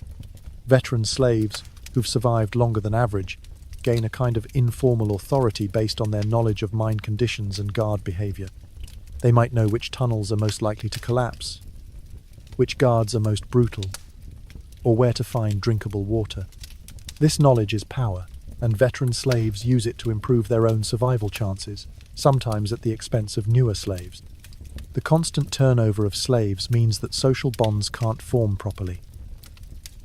Speaker 1: Veteran slaves, who've survived longer than average, gain a kind of informal authority based on their knowledge of mine conditions and guard behavior. They might know which tunnels are most likely to collapse, which guards are most brutal, or where to find drinkable water. This knowledge is power, and veteran slaves use it to improve their own survival chances, sometimes at the expense of newer slaves. The constant turnover of slaves means that social bonds can't form properly.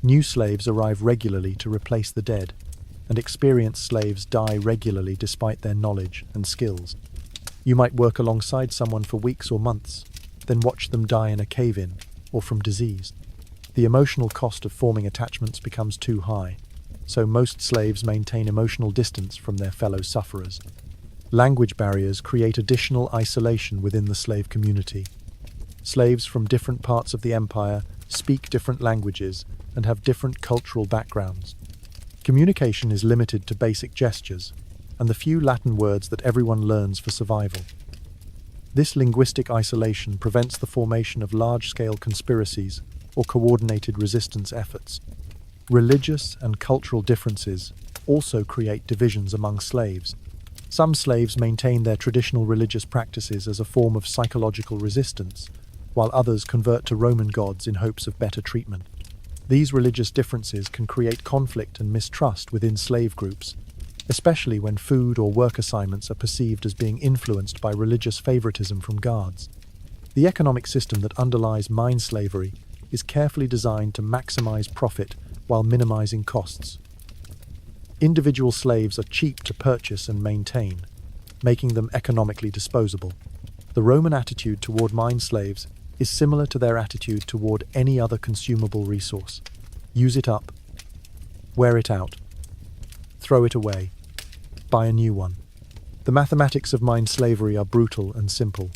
Speaker 1: New slaves arrive regularly to replace the dead, and experienced slaves die regularly despite their knowledge and skills. You might work alongside someone for weeks or months, then watch them die in a cave-in or from disease. The emotional cost of forming attachments becomes too high, so most slaves maintain emotional distance from their fellow sufferers. Language barriers create additional isolation within the slave community. Slaves from different parts of the empire speak different languages and have different cultural backgrounds. Communication is limited to basic gestures and the few Latin words that everyone learns for survival. This linguistic isolation prevents the formation of large-scale conspiracies or coordinated resistance efforts. Religious and cultural differences also create divisions among slaves. Some slaves maintain their traditional religious practices as a form of psychological resistance, while others convert to Roman gods in hopes of better treatment. These religious differences can create conflict and mistrust within slave groups, especially when food or work assignments are perceived as being influenced by religious favoritism from guards. The economic system that underlies mine slavery is carefully designed to maximize profit while minimizing costs. Individual slaves are cheap to purchase and maintain, making them economically disposable. The Roman attitude toward mine slaves is similar to their attitude toward any other consumable resource. Use it up, wear it out, throw it away, buy a new one. The mathematics of mine slavery are brutal and simple.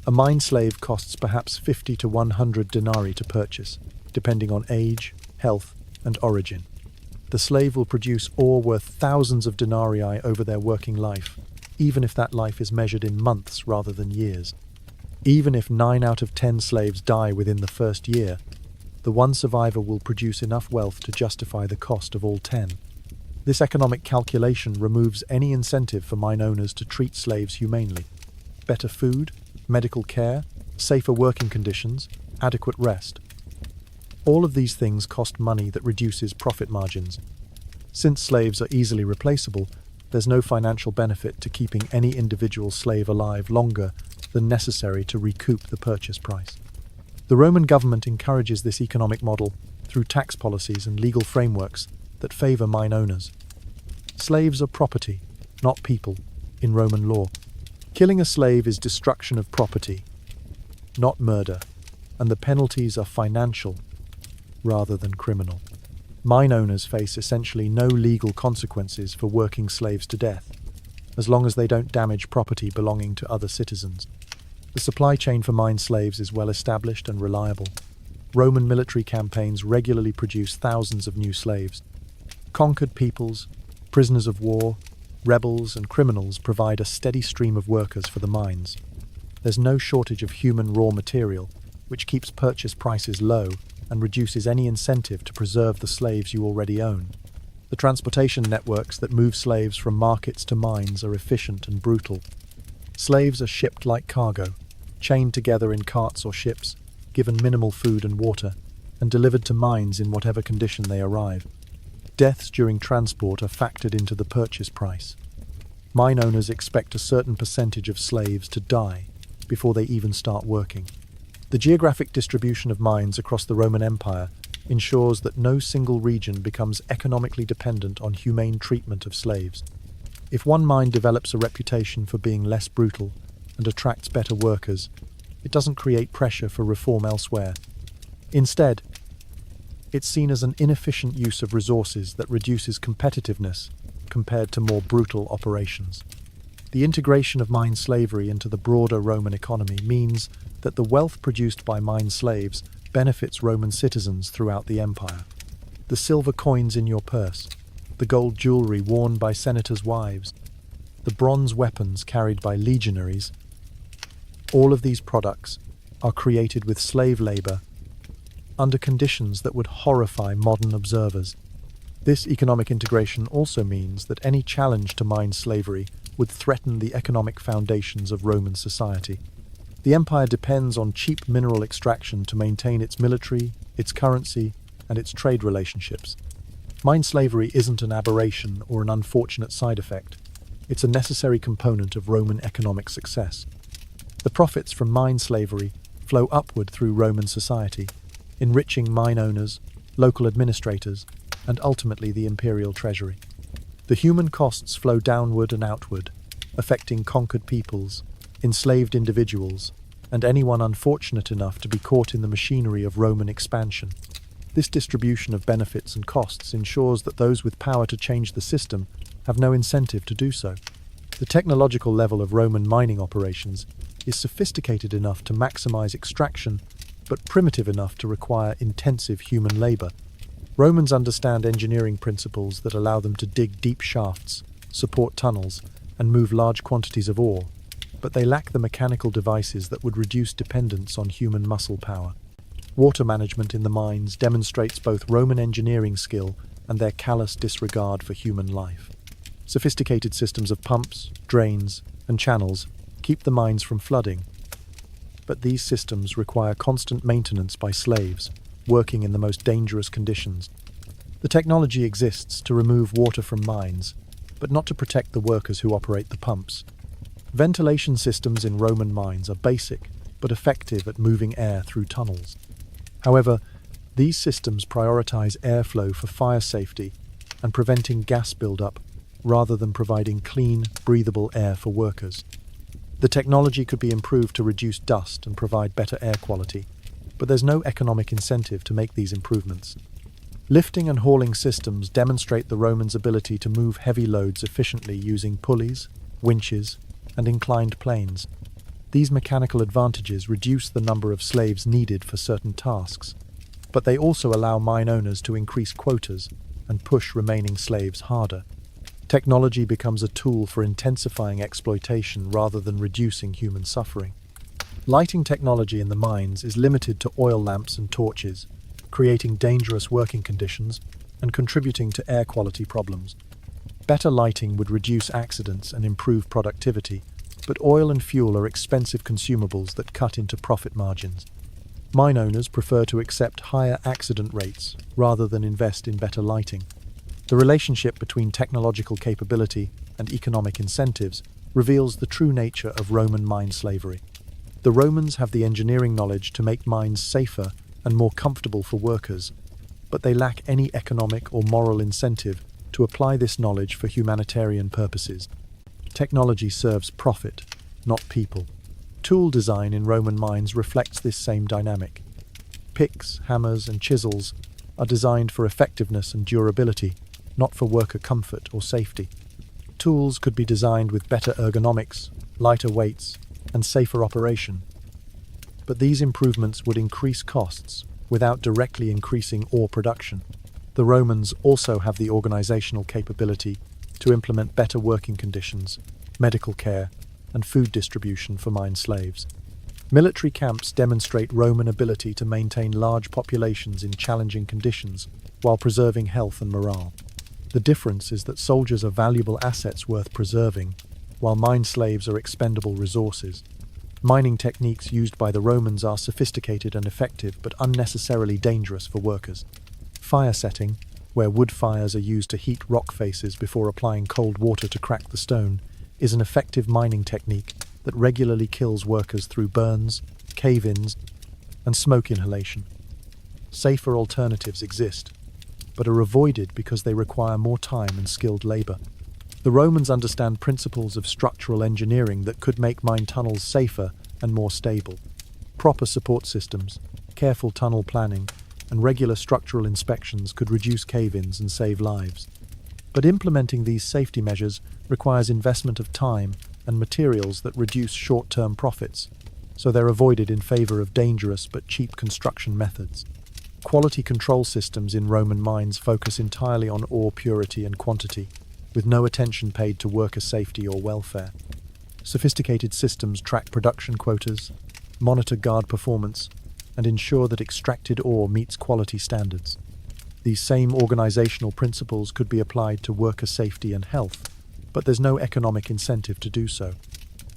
Speaker 1: A mine slave costs perhaps 50 to 100 denarii to purchase, depending on age, health, and origin. The slave will produce ore worth thousands of denarii over their working life, even if that life is measured in months rather than years. Even if 9 out of 10 slaves die within the first year, the one survivor will produce enough wealth to justify the cost of all 10. This economic calculation removes any incentive for mine owners to treat slaves humanely. Better food, medical care, safer working conditions, adequate rest. All of these things cost money that reduces profit margins. Since slaves are easily replaceable, there's no financial benefit to keeping any individual slave alive longer than necessary to recoup the purchase price. The Roman government encourages this economic model through tax policies and legal frameworks that favor mine owners. Slaves are property, not people, in Roman law. Killing a slave is destruction of property, not murder, and the penalties are financial rather than criminal. Mine owners face essentially no legal consequences for working slaves to death, as long as they don't damage property belonging to other citizens. The supply chain for mine slaves is well established and reliable. Roman military campaigns regularly produce thousands of new slaves. Conquered peoples, prisoners of war, rebels, and criminals provide a steady stream of workers for the mines. There's no shortage of human raw material, which keeps purchase prices low and reduces any incentive to preserve the slaves you already own. The transportation networks that move slaves from markets to mines are efficient and brutal. Slaves are shipped like cargo, chained together in carts or ships, given minimal food and water, and delivered to mines in whatever condition they arrive. Deaths during transport are factored into the purchase price. Mine owners expect a certain percentage of slaves to die before they even start working. The geographic distribution of mines across the Roman Empire ensures that no single region becomes economically dependent on humane treatment of slaves. If one mine develops a reputation for being less brutal and attracts better workers, it doesn't create pressure for reform elsewhere. Instead, it's seen as an inefficient use of resources that reduces competitiveness compared to more brutal operations. The integration of mine slavery into the broader Roman economy means that the wealth produced by mine slaves benefits Roman citizens throughout the empire. The silver coins in your purse, the gold jewelry worn by senators' wives, the bronze weapons carried by legionaries, all of these products are created with slave labor under conditions that would horrify modern observers. This economic integration also means that any challenge to mine slavery would threaten the economic foundations of Roman society. The empire depends on cheap mineral extraction to maintain its military, its currency, and its trade relationships. Mine slavery isn't an aberration or an unfortunate side effect. It's a necessary component of Roman economic success. The profits from mine slavery flow upward through Roman society, enriching mine owners, local administrators, and ultimately the imperial treasury. The human costs flow downward and outward, affecting conquered peoples, enslaved individuals, and anyone unfortunate enough to be caught in the machinery of Roman expansion. This distribution of benefits and costs ensures that those with power to change the system have no incentive to do so. The technological level of Roman mining operations is sophisticated enough to maximize extraction, but primitive enough to require intensive human labor. Romans understand engineering principles that allow them to dig deep shafts, support tunnels, and move large quantities of ore, but they lack the mechanical devices that would reduce dependence on human muscle power. Water management in the mines demonstrates both Roman engineering skill and their callous disregard for human life. Sophisticated systems of pumps, drains, and channels keep the mines from flooding, but these systems require constant maintenance by slaves, working in the most dangerous conditions. The technology exists to remove water from mines, but not to protect the workers who operate the pumps. Ventilation systems in Roman mines are basic, but effective at moving air through tunnels. However, these systems prioritize airflow for fire safety and preventing gas buildup, rather than providing clean, breathable air for workers. The technology could be improved to reduce dust and provide better air quality, but there's no economic incentive to make these improvements. Lifting and hauling systems demonstrate the Romans' ability to move heavy loads efficiently using pulleys, winches, and inclined planes. These mechanical advantages reduce the number of slaves needed for certain tasks, but they also allow mine owners to increase quotas and push remaining slaves harder. Technology becomes a tool for intensifying exploitation rather than reducing human suffering. Lighting technology in the mines is limited to oil lamps and torches, creating dangerous working conditions and contributing to air quality problems. Better lighting would reduce accidents and improve productivity, but oil and fuel are expensive consumables that cut into profit margins. Mine owners prefer to accept higher accident rates rather than invest in better lighting. The relationship between technological capability and economic incentives reveals the true nature of Roman mine slavery. The Romans have the engineering knowledge to make mines safer and more comfortable for workers, but they lack any economic or moral incentive to apply this knowledge for humanitarian purposes. Technology serves profit, not people. Tool design in Roman mines reflects this same dynamic. Picks, hammers, and chisels are designed for effectiveness and durability, not for worker comfort or safety. Tools could be designed with better ergonomics, lighter weights, and safer operation. But these improvements would increase costs without directly increasing ore production. The Romans also have the organizational capability to implement better working conditions, medical care, and food distribution for mine slaves. Military camps demonstrate Roman ability to maintain large populations in challenging conditions while preserving health and morale. The difference is that soldiers are valuable assets worth preserving, while mine slaves are expendable resources. Mining techniques used by the Romans are sophisticated and effective, but unnecessarily dangerous for workers. Fire setting, where wood fires are used to heat rock faces before applying cold water to crack the stone, is an effective mining technique that regularly kills workers through burns, cave-ins, and smoke inhalation. Safer alternatives exist, but are avoided because they require more time and skilled labor. The Romans understand principles of structural engineering that could make mine tunnels safer and more stable. Proper support systems, careful tunnel planning, and regular structural inspections could reduce cave-ins and save lives. But implementing these safety measures requires investment of time and materials that reduce short-term profits, so they're avoided in favor of dangerous but cheap construction methods. Quality control systems in Roman mines focus entirely on ore purity and quantity, with no attention paid to worker safety or welfare. Sophisticated systems track production quotas, monitor guard performance, and ensure that extracted ore meets quality standards. These same organizational principles could be applied to worker safety and health, but there's no economic incentive to do so.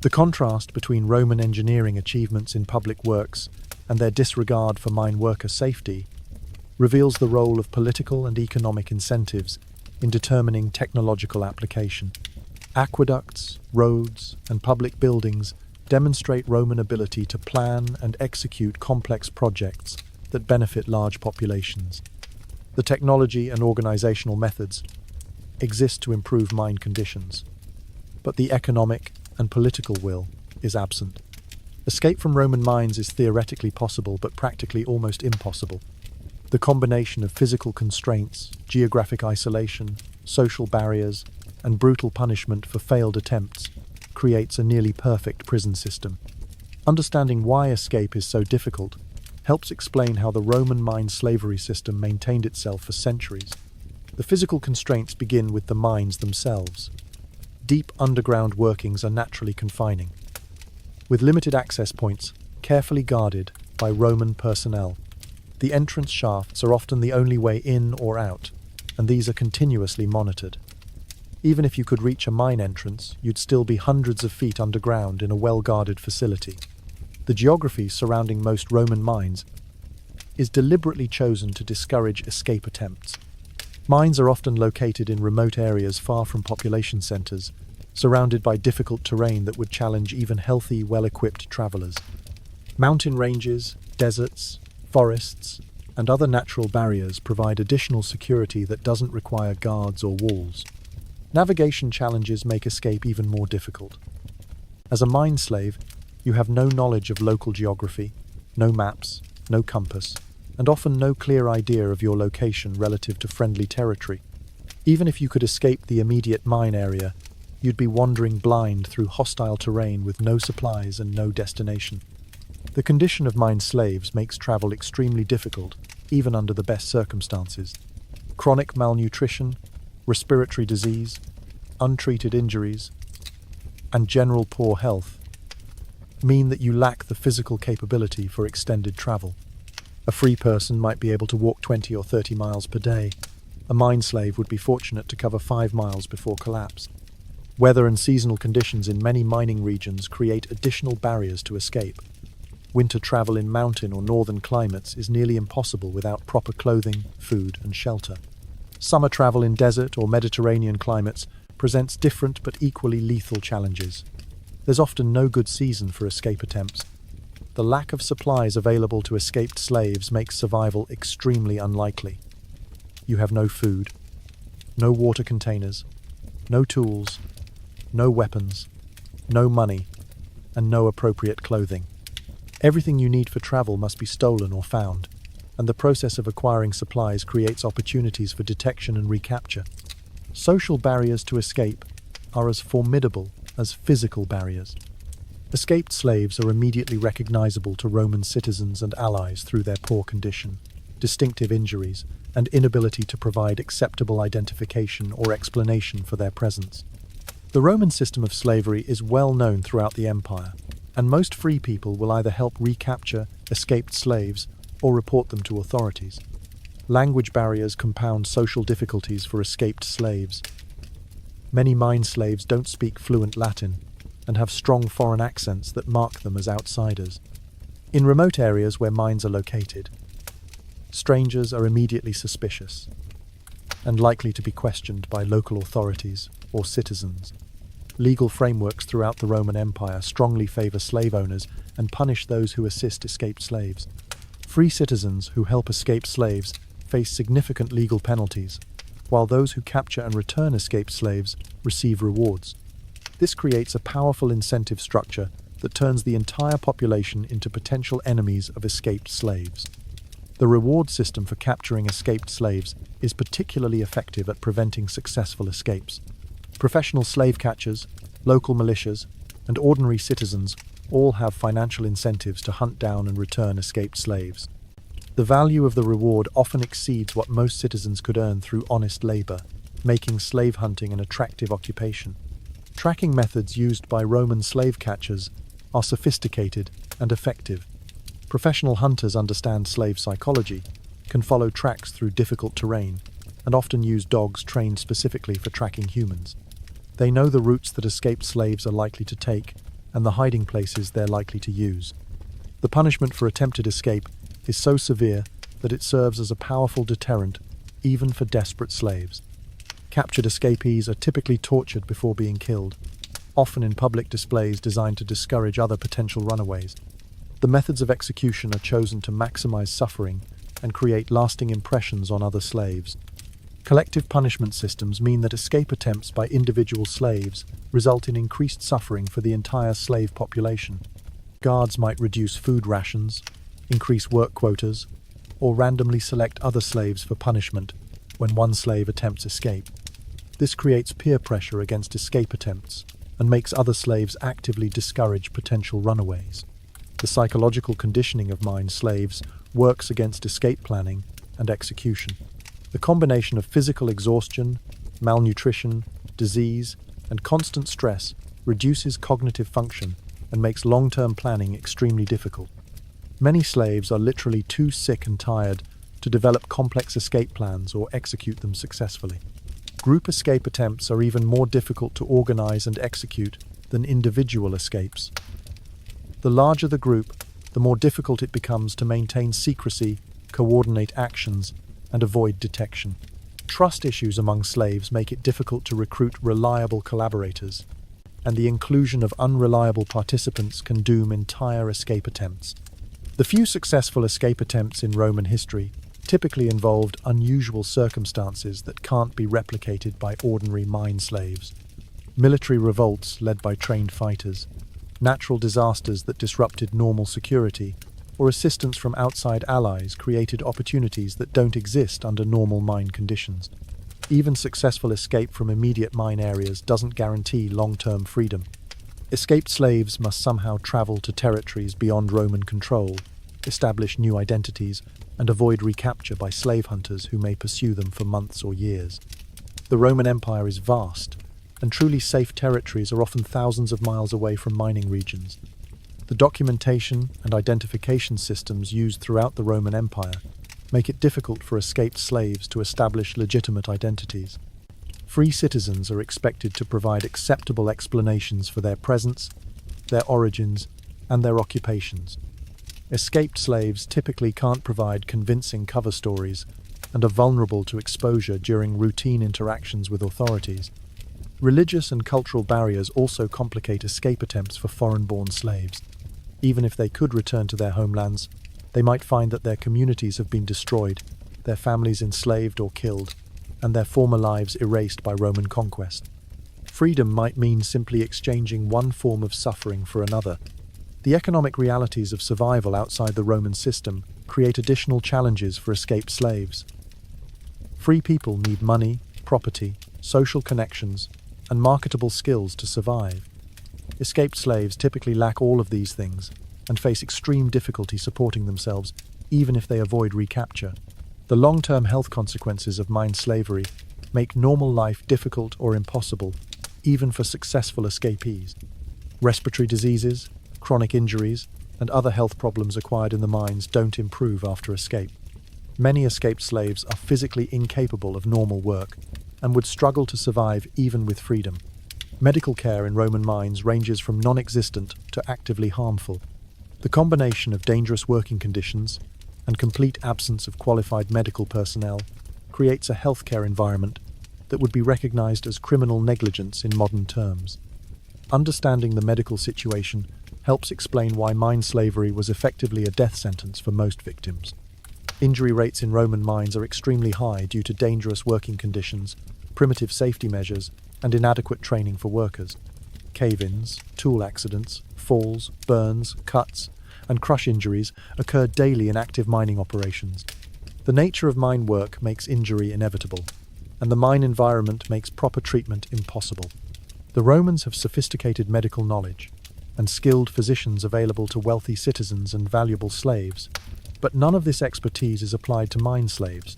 Speaker 1: The contrast between Roman engineering achievements in public works and their disregard for mine worker safety reveals the role of political and economic incentives in determining technological application. Aqueducts, roads, and public buildings demonstrate Roman ability to plan and execute complex projects that benefit large populations. The technology and organizational methods exist to improve mine conditions, but the economic and political will is absent. Escape from Roman mines is theoretically possible, but practically almost impossible. The combination of physical constraints, geographic isolation, social barriers, and brutal punishment for failed attempts creates a nearly perfect prison system. Understanding why escape is so difficult helps explain how the Roman mine slavery system maintained itself for centuries. The physical constraints begin with the mines themselves. Deep underground workings are naturally confining, with limited access points carefully guarded by Roman personnel. The entrance shafts are often the only way in or out, and these are continuously monitored. Even if you could reach a mine entrance, you'd still be hundreds of feet underground in a well-guarded facility. The geography surrounding most Roman mines is deliberately chosen to discourage escape attempts. Mines are often located in remote areas far from population centers, surrounded by difficult terrain that would challenge even healthy, well-equipped travelers. Mountain ranges, deserts, forests, and other natural barriers provide additional security that doesn't require guards or walls. Navigation challenges make escape even more difficult. As a mine slave, you have no knowledge of local geography, no maps, no compass, and often no clear idea of your location relative to friendly territory. Even if you could escape the immediate mine area, you'd be wandering blind through hostile terrain with no supplies and no destination. The condition of mine slaves makes travel extremely difficult, even under the best circumstances. Chronic malnutrition, respiratory disease, untreated injuries, and general poor health mean that you lack the physical capability for extended travel. A free person might be able to walk 20 or 30 miles per day. A mine slave would be fortunate to cover 5 miles before collapse. Weather and seasonal conditions in many mining regions create additional barriers to escape. Winter travel in mountain or northern climates is nearly impossible without proper clothing, food, and shelter. Summer travel in desert or Mediterranean climates presents different but equally lethal challenges. There's often no good season for escape attempts. The lack of supplies available to escaped slaves makes survival extremely unlikely. You have no food, no water containers, no tools, no weapons, no money, and no appropriate clothing. Everything you need for travel must be stolen or found, and the process of acquiring supplies creates opportunities for detection and recapture. Social barriers to escape are as formidable as physical barriers. Escaped slaves are immediately recognizable to Roman citizens and allies through their poor condition. distinctive injuries, and inability to provide acceptable identification or explanation for their presence. The Roman system of slavery is well known throughout the empire, and most free people will either help recapture escaped slaves or report them to authorities. Language barriers compound social difficulties for escaped slaves. Many mine slaves don't speak fluent Latin and have strong foreign accents that mark them as outsiders. In remote areas where mines are located, strangers are immediately suspicious and likely to be questioned by local authorities or citizens. Legal frameworks throughout the Roman Empire strongly favor slave owners and punish those who assist escaped slaves. Free citizens who help escaped slaves face significant legal penalties, while those who capture and return escaped slaves receive rewards. This creates a powerful incentive structure that turns the entire population into potential enemies of escaped slaves. The reward system for capturing escaped slaves is particularly effective at preventing successful escapes. Professional slave catchers, local militias, and ordinary citizens all have financial incentives to hunt down and return escaped slaves. The value of the reward often exceeds what most citizens could earn through honest labor, making slave hunting an attractive occupation. Tracking methods used by Roman slave catchers are sophisticated and effective. Professional hunters understand slave psychology, can follow tracks through difficult terrain, and often use dogs trained specifically for tracking humans. They know the routes that escaped slaves are likely to take and the hiding places they're likely to use. The punishment for attempted escape is so severe that it serves as a powerful deterrent even for desperate slaves. Captured escapees are typically tortured before being killed, often in public displays designed to discourage other potential runaways. The methods of execution are chosen to maximize suffering and create lasting impressions on other slaves. Collective punishment systems mean that escape attempts by individual slaves result in increased suffering for the entire slave population. Guards might reduce food rations, increase work quotas, or randomly select other slaves for punishment when one slave attempts escape. This creates peer pressure against escape attempts and makes other slaves actively discourage potential runaways. The psychological conditioning of mine slaves works against escape planning and execution. The combination of physical exhaustion, malnutrition, disease, and constant stress reduces cognitive function and makes long-term planning extremely difficult. Many slaves are literally too sick and tired to develop complex escape plans or execute them successfully. Group escape attempts are even more difficult to organize and execute than individual escapes. The larger the group, the more difficult it becomes to maintain secrecy, coordinate actions, and avoid detection. Trust issues among slaves make it difficult to recruit reliable collaborators, and the inclusion of unreliable participants can doom entire escape attempts. The few successful escape attempts in Roman history typically involved unusual circumstances that can't be replicated by ordinary mine slaves. Military revolts led by trained fighters, natural disasters that disrupted normal security, or assistance from outside allies created opportunities that don't exist under normal mine conditions. Even successful escape from immediate mine areas doesn't guarantee long-term freedom. Escaped slaves must somehow travel to territories beyond Roman control, establish new identities, and avoid recapture by slave hunters who may pursue them for months or years. The Roman Empire is vast, and truly safe territories are often thousands of miles away from mining regions. The documentation and identification systems used throughout the Roman Empire make it difficult for escaped slaves to establish legitimate identities. Free citizens are expected to provide acceptable explanations for their presence, their origins, and their occupations. Escaped slaves typically can't provide convincing cover stories and are vulnerable to exposure during routine interactions with authorities. Religious and cultural barriers also complicate escape attempts for foreign-born slaves. Even if they could return to their homelands, they might find that their communities have been destroyed, their families enslaved or killed, and their former lives erased by Roman conquest. Freedom might mean simply exchanging one form of suffering for another. The economic realities of survival outside the Roman system create additional challenges for escaped slaves. Free people need money, property, social connections, and marketable skills to survive. Escaped slaves typically lack all of these things and face extreme difficulty supporting themselves, even if they avoid recapture. The long-term health consequences of mine slavery make normal life difficult or impossible, even for successful escapees. Respiratory diseases, chronic injuries, and other health problems acquired in the mines don't improve after escape. Many escaped slaves are physically incapable of normal work and would struggle to survive even with freedom. Medical care in Roman mines ranges from non-existent to actively harmful. The combination of dangerous working conditions and complete absence of qualified medical personnel creates a healthcare environment that would be recognized as criminal negligence in modern terms. Understanding the medical situation helps explain why mine slavery was effectively a death sentence for most victims. Injury rates in Roman mines are extremely high due to dangerous working conditions, primitive safety measures, and inadequate training for workers. Cave-ins, tool accidents, falls, burns, cuts, and crush injuries occur daily in active mining operations. The nature of mine work makes injury inevitable, and the mine environment makes proper treatment impossible. The Romans have sophisticated medical knowledge and skilled physicians available to wealthy citizens and valuable slaves, but none of this expertise is applied to mine slaves.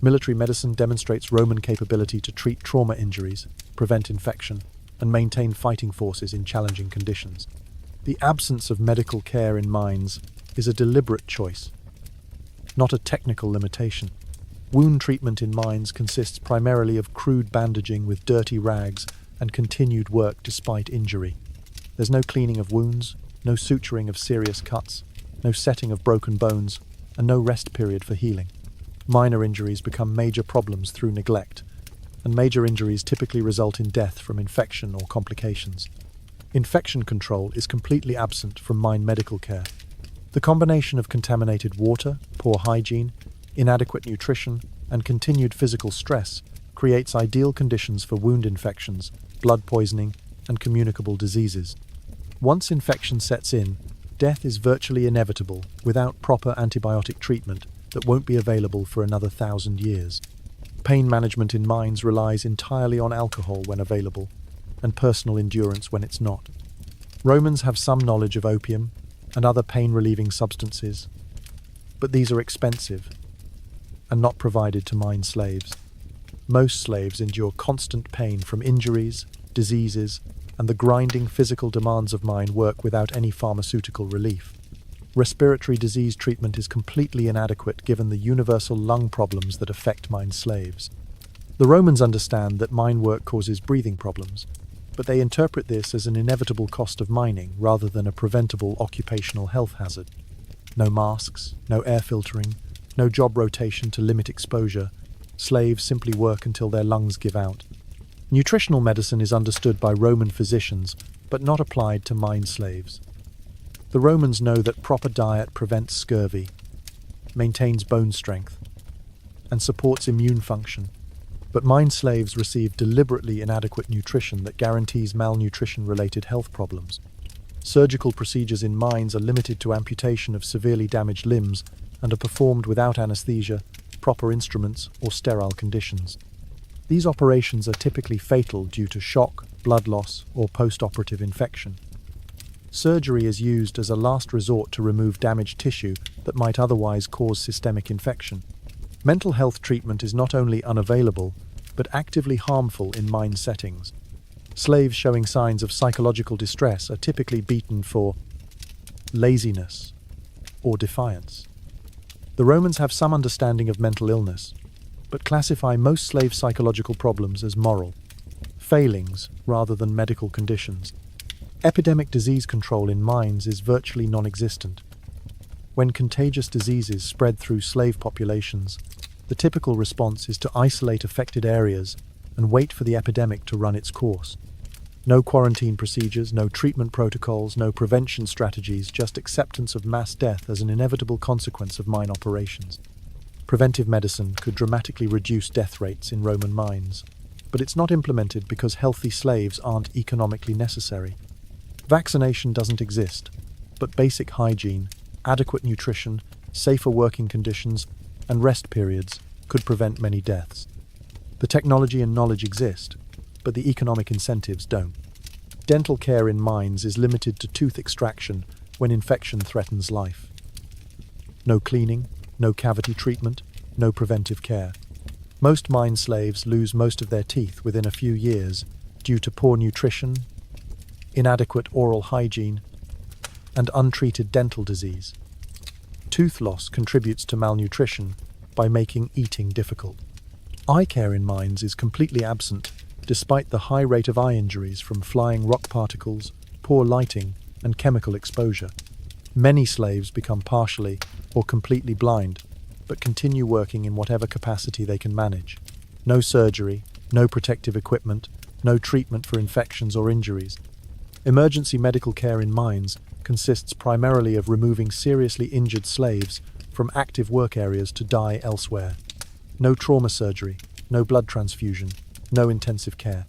Speaker 1: Military medicine demonstrates Roman capability to treat trauma injuries, prevent infection, and maintain fighting forces in challenging conditions. The absence of medical care in mines is a deliberate choice, not a technical limitation. Wound treatment in mines consists primarily of crude bandaging with dirty rags and continued work despite injury. There's no cleaning of wounds, no suturing of serious cuts, no setting of broken bones, and no rest period for healing. Minor injuries become major problems through neglect, and major injuries typically result in death from infection or complications. Infection control is completely absent from mine medical care. The combination of contaminated water, poor hygiene, inadequate nutrition, and continued physical stress creates ideal conditions for wound infections, blood poisoning, and communicable diseases. Once infection sets in, death is virtually inevitable without proper antibiotic treatment that won't be available for another 1,000 years. Pain management in mines relies entirely on alcohol when available, and personal endurance when it's not. Romans have some knowledge of opium and other pain-relieving substances, but these are expensive and not provided to mine slaves. Most slaves endure constant pain from injuries, diseases, and the grinding physical demands of mine work without any pharmaceutical relief. Respiratory disease treatment is completely inadequate given the universal lung problems that affect mine slaves. The Romans understand that mine work causes breathing problems, but they interpret this as an inevitable cost of mining rather than a preventable occupational health hazard. No masks, no air filtering, no job rotation to limit exposure. Slaves simply work until their lungs give out. Nutritional medicine is understood by Roman physicians, but not applied to mine slaves. The Romans know that proper diet prevents scurvy, maintains bone strength, and supports immune function. But mine slaves receive deliberately inadequate nutrition that guarantees malnutrition-related health problems. Surgical procedures in mines are limited to amputation of severely damaged limbs and are performed without anesthesia, proper instruments, or sterile conditions. These operations are typically fatal due to shock, blood loss, or post-operative infection. Surgery is used as a last resort to remove damaged tissue that might otherwise cause systemic infection. Mental health treatment is not only unavailable, but actively harmful in mine settings. Slaves showing signs of psychological distress are typically beaten for laziness or defiance. The Romans have some understanding of mental illness, but classify most slave psychological problems as moral failings rather than medical conditions. Epidemic disease control in mines is virtually non-existent. When contagious diseases spread through slave populations, the typical response is to isolate affected areas and wait for the epidemic to run its course. No quarantine procedures, no treatment protocols, no prevention strategies, just acceptance of mass death as an inevitable consequence of mine operations. Preventive medicine could dramatically reduce death rates in Roman mines, but it's not implemented because healthy slaves aren't economically necessary. Vaccination doesn't exist, but basic hygiene, adequate nutrition, safer working conditions, and rest periods could prevent many deaths. The technology and knowledge exist, but the economic incentives don't. Dental care in mines is limited to tooth extraction when infection threatens life. No cleaning, no cavity treatment, no preventive care. Most mine slaves lose most of their teeth within a few years due to poor nutrition, inadequate oral hygiene, and untreated dental disease. Tooth loss contributes to malnutrition by making eating difficult. Eye care in mines is completely absent, despite the high rate of eye injuries from flying rock particles, poor lighting, and chemical exposure. Many slaves become partially or completely blind, but continue working in whatever capacity they can manage. No surgery, no protective equipment, no treatment for infections or injuries. Emergency medical care in mines consists primarily of removing seriously injured slaves from active work areas to die elsewhere. No trauma surgery, no blood transfusion, no intensive care.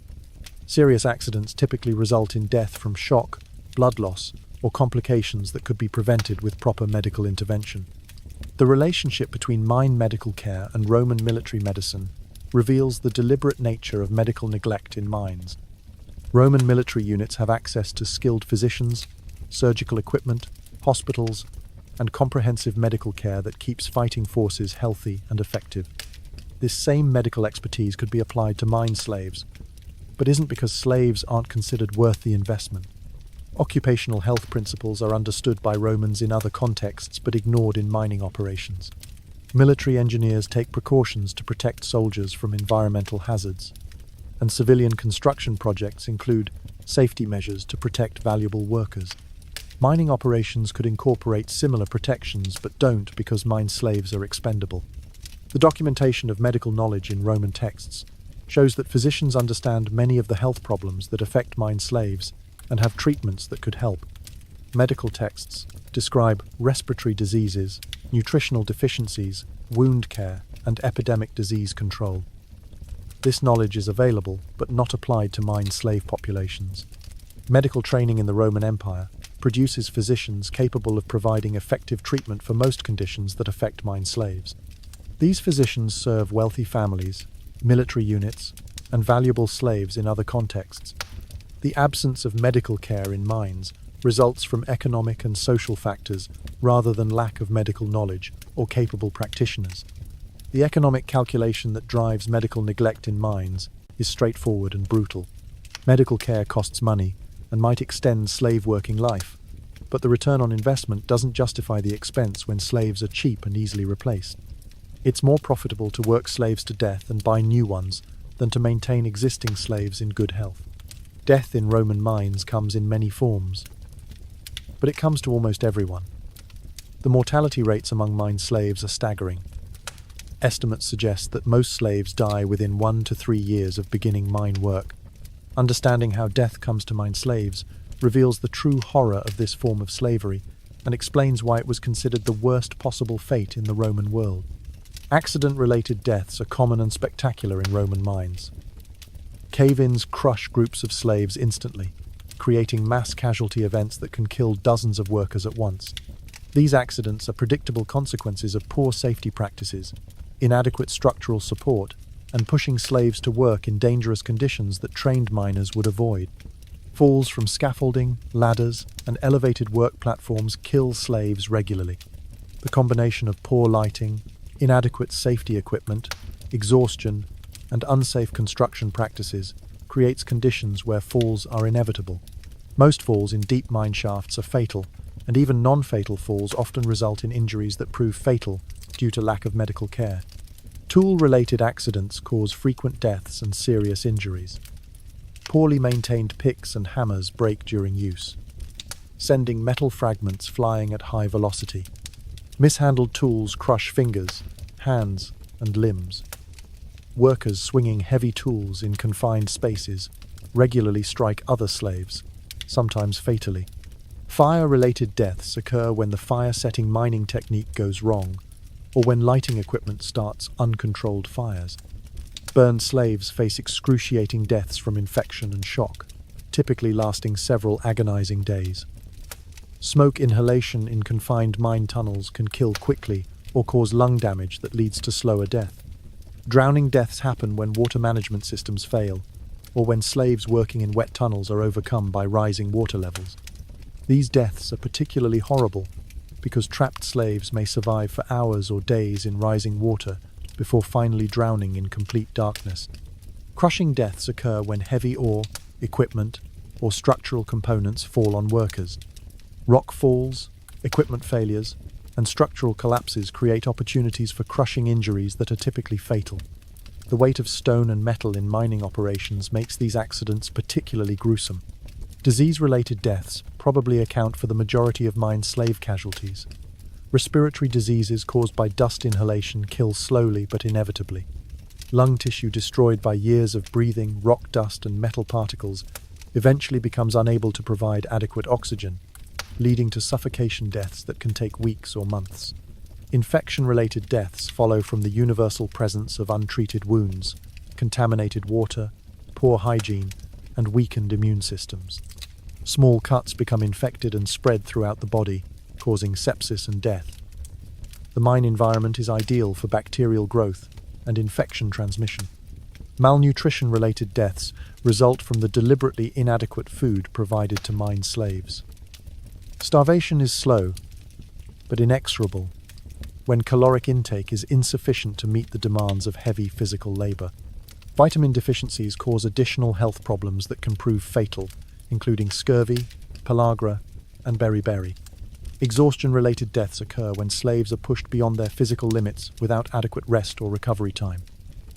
Speaker 1: Serious accidents typically result in death from shock, blood loss, or complications that could be prevented with proper medical intervention. The relationship between mine medical care and Roman military medicine reveals the deliberate nature of medical neglect in mines. Roman military units have access to skilled physicians, surgical equipment, hospitals, and comprehensive medical care that keeps fighting forces healthy and effective. This same medical expertise could be applied to mine slaves, but isn't because slaves aren't considered worth the investment. Occupational health principles are understood by Romans in other contexts but ignored in mining operations. Military engineers take precautions to protect soldiers from environmental hazards, and civilian construction projects include safety measures to protect valuable workers. Mining operations could incorporate similar protections but don't because mine slaves are expendable. The documentation of medical knowledge in Roman texts shows that physicians understand many of the health problems that affect mine slaves and have treatments that could help. Medical texts describe respiratory diseases, nutritional deficiencies, wound care, and epidemic disease control. This knowledge is available but not applied to mine slave populations. Medical training in the Roman Empire produces physicians capable of providing effective treatment for most conditions that affect mine slaves. These physicians serve wealthy families, military units, and valuable slaves in other contexts. The absence of medical care in mines results from economic and social factors rather than lack of medical knowledge or capable practitioners. The economic calculation that drives medical neglect in mines is straightforward and brutal. Medical care costs money and might extend slave working life, but the return on investment doesn't justify the expense when slaves are cheap and easily replaced. It's more profitable to work slaves to death and buy new ones than to maintain existing slaves in good health. Death in Roman mines comes in many forms, but it comes to almost everyone. The mortality rates among mine slaves are staggering. Estimates suggest that most slaves die within 1 to 3 years of beginning mine work. Understanding how death comes to mine slaves reveals the true horror of this form of slavery and explains why it was considered the worst possible fate in the Roman world. Accident-related deaths are common and spectacular in Roman mines. Cave-ins crush groups of slaves instantly, creating mass casualty events that can kill dozens of workers at once. These accidents are predictable consequences of poor safety practices, inadequate structural support, and pushing slaves to work in dangerous conditions that trained miners would avoid. Falls from scaffolding, ladders, and elevated work platforms kill slaves regularly. The combination of poor lighting, inadequate safety equipment, exhaustion, and unsafe construction practices creates conditions where falls are inevitable. Most falls in deep mine shafts are fatal, and even non-fatal falls often result in injuries that prove fatal due to lack of medical care. Tool-related accidents cause frequent deaths and serious injuries. Poorly maintained picks and hammers break during use, sending metal fragments flying at high velocity. Mishandled tools crush fingers, hands, and limbs. Workers swinging heavy tools in confined spaces regularly strike other slaves, sometimes fatally. Fire-related deaths occur when the fire-setting mining technique goes wrong, or when lighting equipment starts uncontrolled fires. Burned slaves face excruciating deaths from infection and shock, typically lasting several agonizing days. Smoke inhalation in confined mine tunnels can kill quickly or cause lung damage that leads to slower death. Drowning deaths happen when water management systems fail, or when slaves working in wet tunnels are overcome by rising water levels. These deaths are particularly horrible because trapped slaves may survive for hours or days in rising water before finally drowning in complete darkness. Crushing deaths occur when heavy ore, equipment, or structural components fall on workers. Rock falls, equipment failures, and structural collapses create opportunities for crushing injuries that are typically fatal. The weight of stone and metal in mining operations makes these accidents particularly gruesome. Disease-related deaths probably account for the majority of mine slave casualties. Respiratory diseases caused by dust inhalation kill slowly but inevitably. Lung tissue destroyed by years of breathing rock dust and metal particles eventually becomes unable to provide adequate oxygen, leading to suffocation deaths that can take weeks or months. Infection-related deaths follow from the universal presence of untreated wounds, contaminated water, poor hygiene, and weakened immune systems. Small cuts become infected and spread throughout the body, causing sepsis and death. The mine environment is ideal for bacterial growth and infection transmission. Malnutrition-related deaths result from the deliberately inadequate food provided to mine slaves. Starvation is slow, but inexorable, when caloric intake is insufficient to meet the demands of heavy physical labor. Vitamin deficiencies cause additional health problems that can prove fatal, including scurvy, pellagra, and beriberi. Exhaustion-related deaths occur when slaves are pushed beyond their physical limits without adequate rest or recovery time.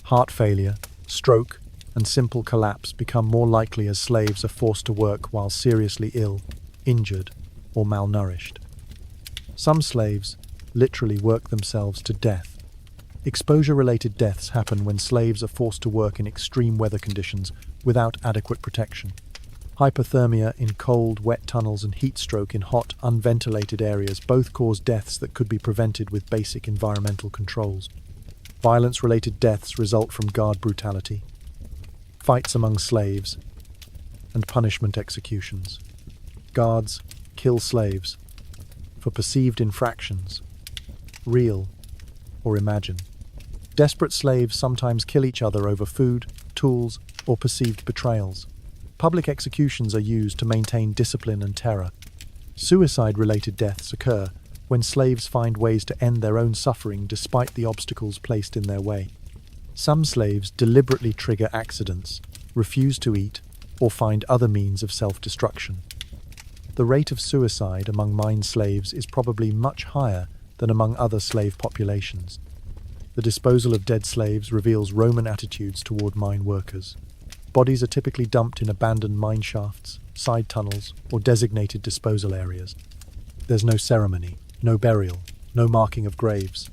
Speaker 1: Heart failure, stroke, and simple collapse become more likely as slaves are forced to work while seriously ill, injured, or malnourished. Some slaves literally work themselves to death. Exposure-related deaths happen when slaves are forced to work in extreme weather conditions without adequate protection. Hypothermia in cold, wet tunnels and heat stroke in hot, unventilated areas both cause deaths that could be prevented with basic environmental controls. Violence-related deaths result from guard brutality, fights among slaves, and punishment executions. Guards kill slaves for perceived infractions, real or imagined. Desperate slaves sometimes kill each other over food, tools, or perceived betrayals. Public executions are used to maintain discipline and terror. Suicide-related deaths occur when slaves find ways to end their own suffering despite the obstacles placed in their way. Some slaves deliberately trigger accidents, refuse to eat, or find other means of self-destruction. The rate of suicide among mine slaves is probably much higher than among other slave populations. The disposal of dead slaves reveals Roman attitudes toward mine workers. Bodies are typically dumped in abandoned mine shafts, side tunnels, or designated disposal areas. There's no ceremony, no burial, no marking of graves.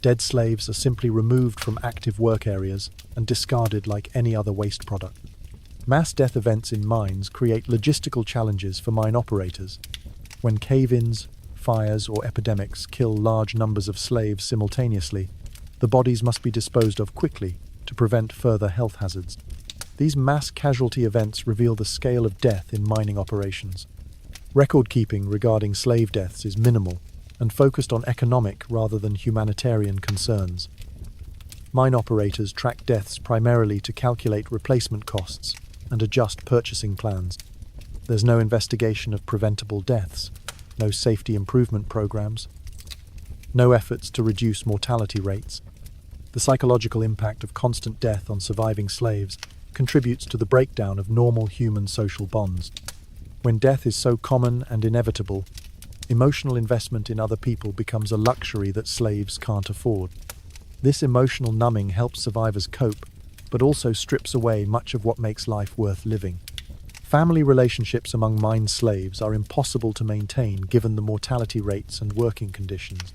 Speaker 1: Dead slaves are simply removed from active work areas and discarded like any other waste product. Mass death events in mines create logistical challenges for mine operators. When cave-ins, fires, or epidemics kill large numbers of slaves simultaneously, the bodies must be disposed of quickly to prevent further health hazards. These mass casualty events reveal the scale of death in mining operations. Record-keeping regarding slave deaths is minimal and focused on economic rather than humanitarian concerns. Mine operators track deaths primarily to calculate replacement costs and adjust purchasing plans. There's no investigation of preventable deaths, no safety improvement programs, no efforts to reduce mortality rates. The psychological impact of constant death on surviving slaves contributes to the breakdown of normal human social bonds. When death is so common and inevitable, emotional investment in other people becomes a luxury that slaves can't afford. This emotional numbing helps survivors cope, but also strips away much of what makes life worth living. Family relationships among mine slaves are impossible to maintain given the mortality rates and working conditions.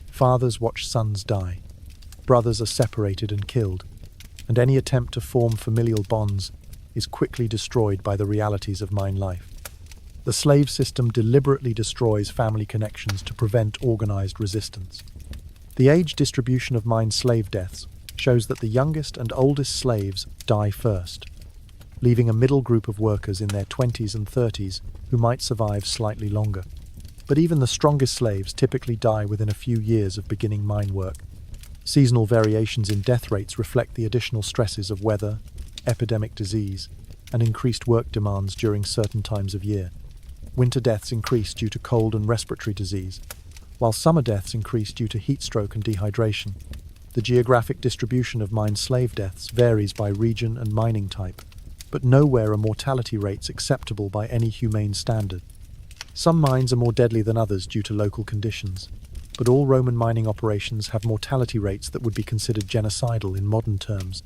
Speaker 1: Fathers watch sons die. Brothers are separated and killed, and any attempt to form familial bonds is quickly destroyed by the realities of mine life. The slave system deliberately destroys family connections to prevent organized resistance. The age distribution of mine slave deaths shows that the youngest and oldest slaves die first, leaving a middle group of workers in their 20s and 30s who might survive slightly longer. But even the strongest slaves typically die within a few years of beginning mine work. Seasonal variations in death rates reflect the additional stresses of weather, epidemic disease, and increased work demands during certain times of year. Winter deaths increase due to cold and respiratory disease, while summer deaths increase due to heat stroke and dehydration. The geographic distribution of mine slave deaths varies by region and mining type, but nowhere are mortality rates acceptable by any humane standard. Some mines are more deadly than others due to local conditions, but all Roman mining operations have mortality rates that would be considered genocidal in modern terms.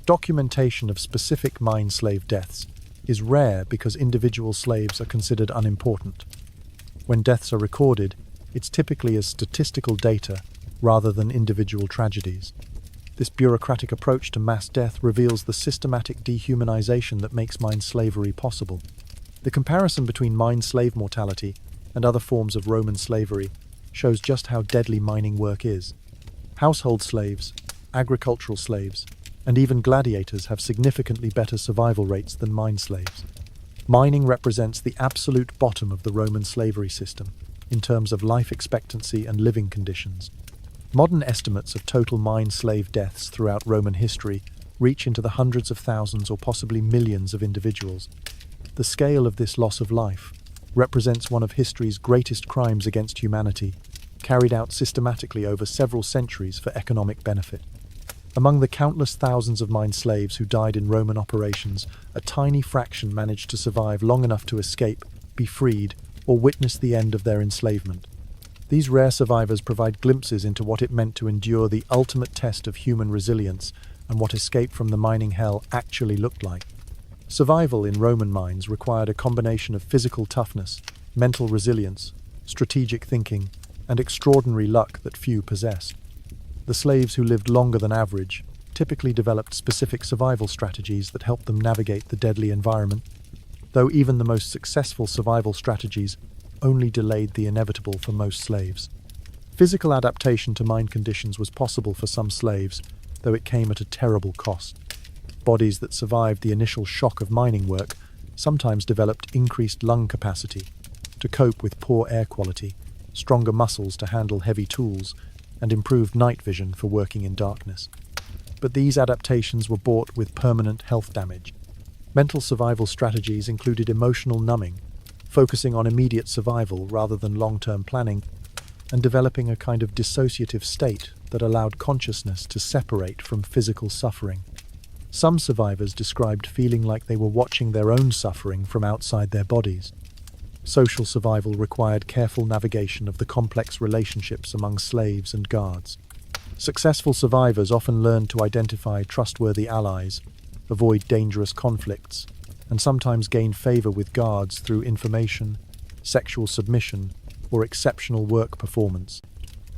Speaker 1: Documentation of specific mine slave deaths is rare because individual slaves are considered unimportant. When deaths are recorded, it's typically as statistical data rather than individual tragedies. This bureaucratic approach to mass death reveals the systematic dehumanization that makes mine slavery possible. The comparison between mine slave mortality and other forms of Roman slavery shows just how deadly mining work is. Household slaves, agricultural slaves, and even gladiators have significantly better survival rates than mine slaves. Mining represents the absolute bottom of the Roman slavery system in terms of life expectancy and living conditions. Modern estimates of total mine slave deaths throughout Roman history reach into the hundreds of thousands or possibly millions of individuals. The scale of this loss of life represents one of history's greatest crimes against humanity, carried out systematically over several centuries for economic benefit. Among the countless thousands of mine slaves who died in Roman operations, a tiny fraction managed to survive long enough to escape, be freed, or witness the end of their enslavement. These rare survivors provide glimpses into what it meant to endure the ultimate test of human resilience and what escape from the mining hell actually looked like. Survival in Roman mines required a combination of physical toughness, mental resilience, strategic thinking, and extraordinary luck that few possessed. The slaves who lived longer than average typically developed specific survival strategies that helped them navigate the deadly environment, though even the most successful survival strategies only delayed the inevitable for most slaves. Physical adaptation to mine conditions was possible for some slaves, though it came at a terrible cost. Bodies that survived the initial shock of mining work sometimes developed increased lung capacity to cope with poor air quality, stronger muscles to handle heavy tools, and improved night vision for working in darkness. But these adaptations were bought with permanent health damage. Mental survival strategies included emotional numbing, focusing on immediate survival rather than long-term planning, and developing a kind of dissociative state that allowed consciousness to separate from physical suffering. Some survivors described feeling like they were watching their own suffering from outside their bodies. Social survival required careful navigation of the complex relationships among slaves and guards. Successful survivors often learned to identify trustworthy allies, avoid dangerous conflicts, and sometimes gained favor with guards through information, sexual submission, or exceptional work performance.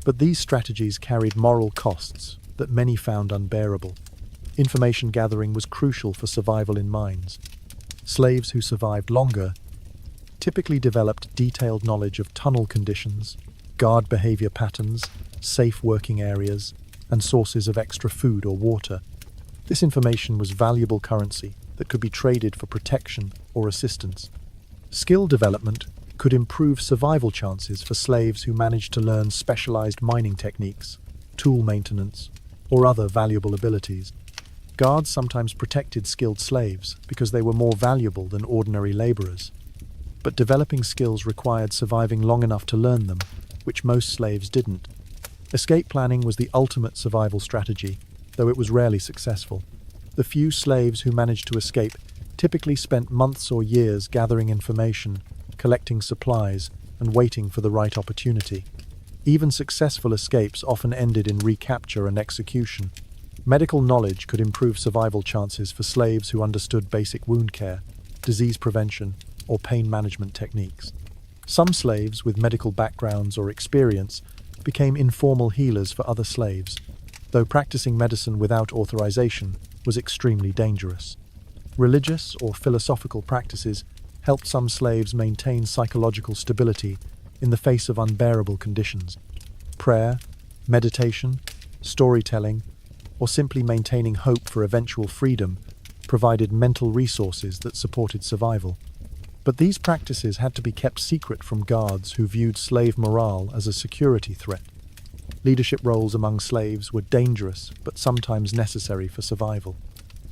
Speaker 1: But these strategies carried moral costs that many found unbearable. Information gathering was crucial for survival in mines. Slaves who survived longer typically developed detailed knowledge of tunnel conditions, guard behavior patterns, safe working areas, and sources of extra food or water. This information was valuable currency that could be traded for protection or assistance. Skill development could improve survival chances for slaves who managed to learn specialized mining techniques, tool maintenance, or other valuable abilities. Guards sometimes protected skilled slaves because they were more valuable than ordinary laborers. But developing skills required surviving long enough to learn them, which most slaves didn't. Escape planning was the ultimate survival strategy, though it was rarely successful. The few slaves who managed to escape typically spent months or years gathering information, collecting supplies, and waiting for the right opportunity. Even successful escapes often ended in recapture and execution. Medical knowledge could improve survival chances for slaves who understood basic wound care, disease prevention, or pain management techniques. Some slaves with medical backgrounds or experience became informal healers for other slaves, though practicing medicine without authorization was extremely dangerous. Religious or philosophical practices helped some slaves maintain psychological stability in the face of unbearable conditions. Prayer, meditation, storytelling, or simply maintaining hope for eventual freedom provided mental resources that supported survival. But these practices had to be kept secret from guards who viewed slave morale as a security threat. Leadership roles among slaves were dangerous but sometimes necessary for survival.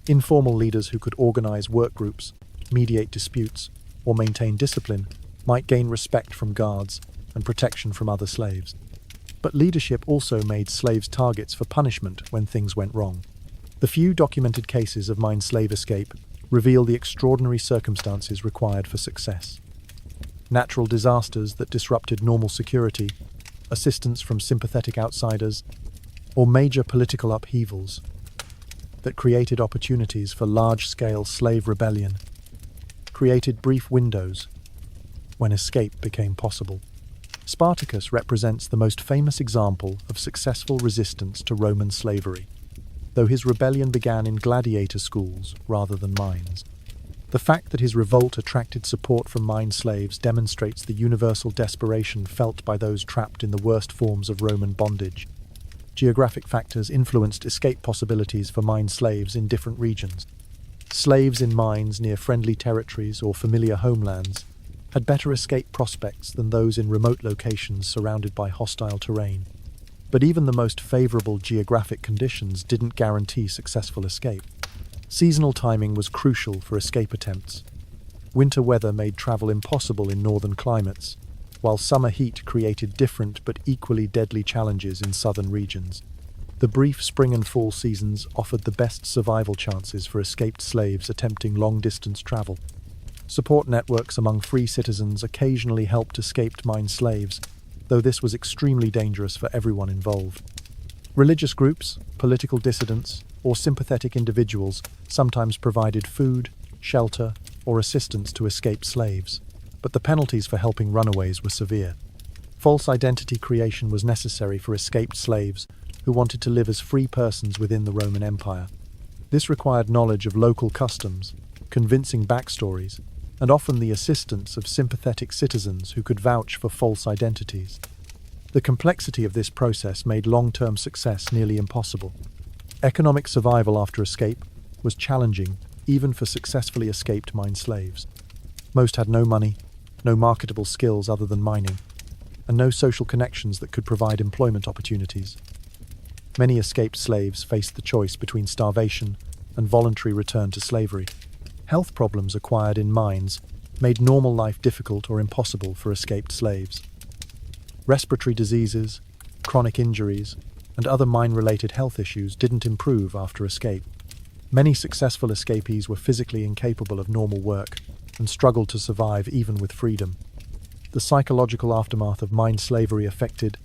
Speaker 1: Informal leaders who could organize work groups, mediate disputes, or maintain discipline might gain respect from guards and protection from other slaves. But leadership also made slaves targets for punishment when things went wrong. The few documented cases of mine slave escape reveal the extraordinary circumstances required for success. Natural disasters that disrupted normal security, assistance from sympathetic outsiders, or major political upheavals that created opportunities for large-scale slave rebellion, created brief windows when escape became possible. Spartacus represents the most famous example of successful resistance to Roman slavery, though his rebellion began in gladiator schools rather than mines. The fact that his revolt attracted support from mine slaves demonstrates the universal desperation felt by those trapped in the worst forms of Roman bondage. Geographic factors influenced escape possibilities for mine slaves in different regions. Slaves in mines near friendly territories or familiar homelands had better escape prospects than those in remote locations surrounded by hostile terrain. But even the most favorable geographic conditions didn't guarantee successful escape. Seasonal timing was crucial for escape attempts. Winter weather made travel impossible in northern climates, while summer heat created different but equally deadly challenges in southern regions. The brief spring and fall seasons offered the best survival chances for escaped slaves attempting long-distance travel. Support networks among free citizens occasionally helped escaped mine slaves, though this was extremely dangerous for everyone involved. Religious groups, political dissidents, or sympathetic individuals sometimes provided food, shelter, or assistance to escaped slaves, but the penalties for helping runaways were severe. False identity creation was necessary for escaped slaves who wanted to live as free persons within the Roman Empire. This required knowledge of local customs, convincing backstories, and often the assistance of sympathetic citizens who could vouch for false identities. The complexity of this process made long-term success nearly impossible. Economic survival after escape was challenging even for successfully escaped mine slaves. Most had no money, no marketable skills other than mining, and no social connections that could provide employment opportunities. Many escaped slaves faced the choice between starvation and voluntary return to slavery. Health problems acquired in mines made normal life difficult or impossible for escaped slaves. Respiratory diseases, chronic injuries, and other mine-related health issues didn't improve after escape. Many successful escapees were physically incapable of normal work and struggled to survive even with freedom. The psychological aftermath of mine slavery affected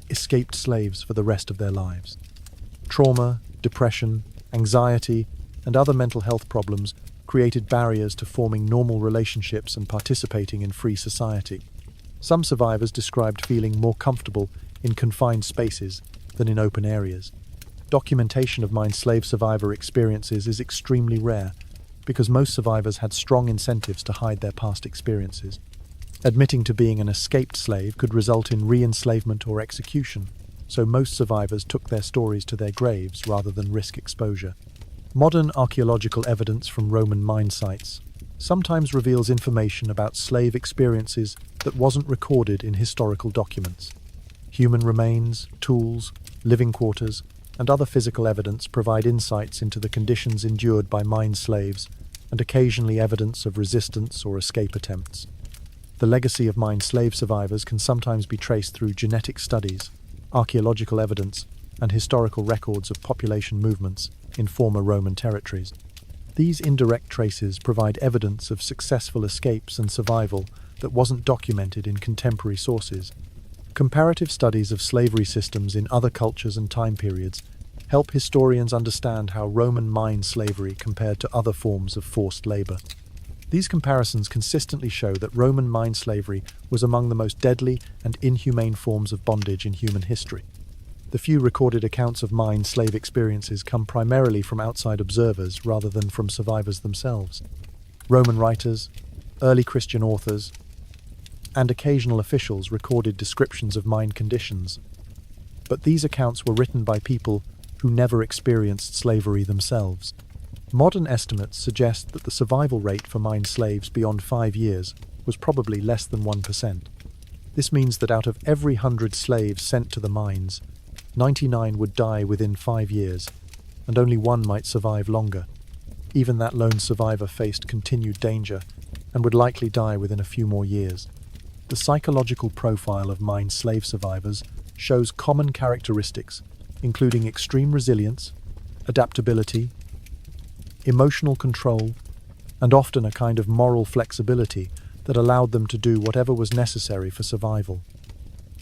Speaker 1: escaped slaves for the rest of their lives. Trauma, depression, anxiety, and other mental health problems created barriers to forming normal relationships and participating in free society. Some survivors described feeling more comfortable in confined spaces than in open areas. Documentation of mine slave survivor experiences is extremely rare because most survivors had strong incentives to hide their past experiences. Admitting to being an escaped slave could result in re-enslavement or execution, so most survivors took their stories to their graves rather than risk exposure. Modern archaeological evidence from Roman mine sites sometimes reveals information about slave experiences that wasn't recorded in historical documents. Human remains, tools, living quarters, and other physical evidence provide insights into the conditions endured by mine slaves and occasionally evidence of resistance or escape attempts. The legacy of mine slave survivors can sometimes be traced through genetic studies, archaeological evidence, and historical records of population movements in former Roman territories. These indirect traces provide evidence of successful escapes and survival that wasn't documented in contemporary sources. Comparative studies of slavery systems in other cultures and time periods help historians understand how Roman mine slavery compared to other forms of forced labor. These comparisons consistently show that Roman mine slavery was among the most deadly and inhumane forms of bondage in human history. The few recorded accounts of mine slave experiences come primarily from outside observers rather than from survivors themselves. Roman writers, early Christian authors, and occasional officials recorded descriptions of mine conditions, but these accounts were written by people who never experienced slavery themselves. Modern estimates suggest that the survival rate for mine slaves beyond 5 years was probably less than 1%. This means that out of every 100 slaves sent to the mines, 99 would die within 5 years, and only one might survive longer. Even that lone survivor faced continued danger and would likely die within a few more years. The psychological profile of mine slave survivors shows common characteristics, including extreme resilience, adaptability, emotional control, and often a kind of moral flexibility that allowed them to do whatever was necessary for survival.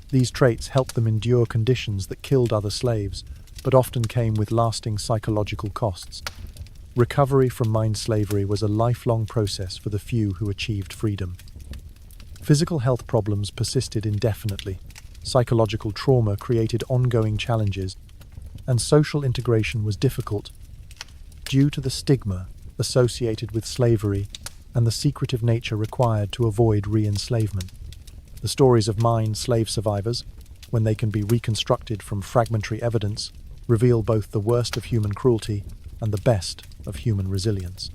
Speaker 1: These traits helped them endure conditions that killed other slaves, but often came with lasting psychological costs. Recovery from mine slavery was a lifelong process for the few who achieved freedom. Physical health problems persisted indefinitely, psychological trauma created ongoing challenges, and social integration was difficult due to the stigma associated with slavery and the secretive nature required to avoid re-enslavement. The stories of mine slave survivors, when they can be reconstructed from fragmentary evidence, reveal both the worst of human cruelty and the best of human resilience.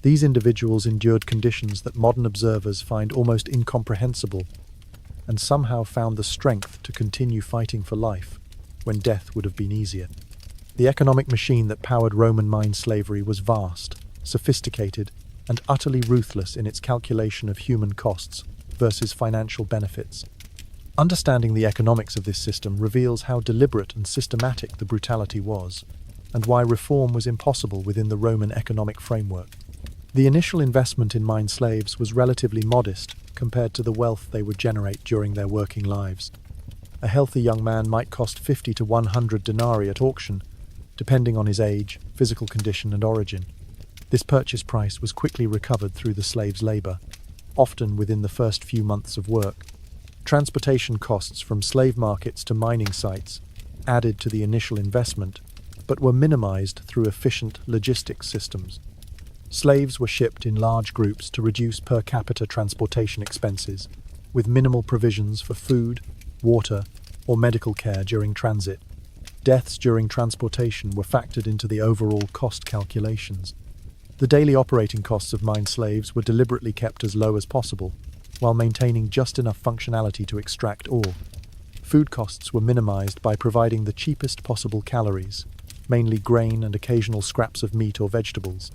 Speaker 1: These individuals endured conditions that modern observers find almost incomprehensible, and somehow found the strength to continue fighting for life when death would have been easier. The economic machine that powered Roman mine slavery was vast, sophisticated, and utterly ruthless in its calculation of human costs versus financial benefits. Understanding the economics of this system reveals how deliberate and systematic the brutality was, and why reform was impossible within the Roman economic framework. The initial investment in mine slaves was relatively modest compared to the wealth they would generate during their working lives. A healthy young man might cost 50 to 100 denarii at auction, depending on his age, physical condition, and origin. This purchase price was quickly recovered through the slave's labor, often within the first few months of work. Transportation costs from slave markets to mining sites added to the initial investment, but were minimized through efficient logistics systems. Slaves were shipped in large groups to reduce per capita transportation expenses, with minimal provisions for food, water, or medical care during transit. Deaths during transportation were factored into the overall cost calculations. The daily operating costs of mine slaves were deliberately kept as low as possible, while maintaining just enough functionality to extract ore. Food costs were minimized by providing the cheapest possible calories, mainly grain and occasional scraps of meat or vegetables.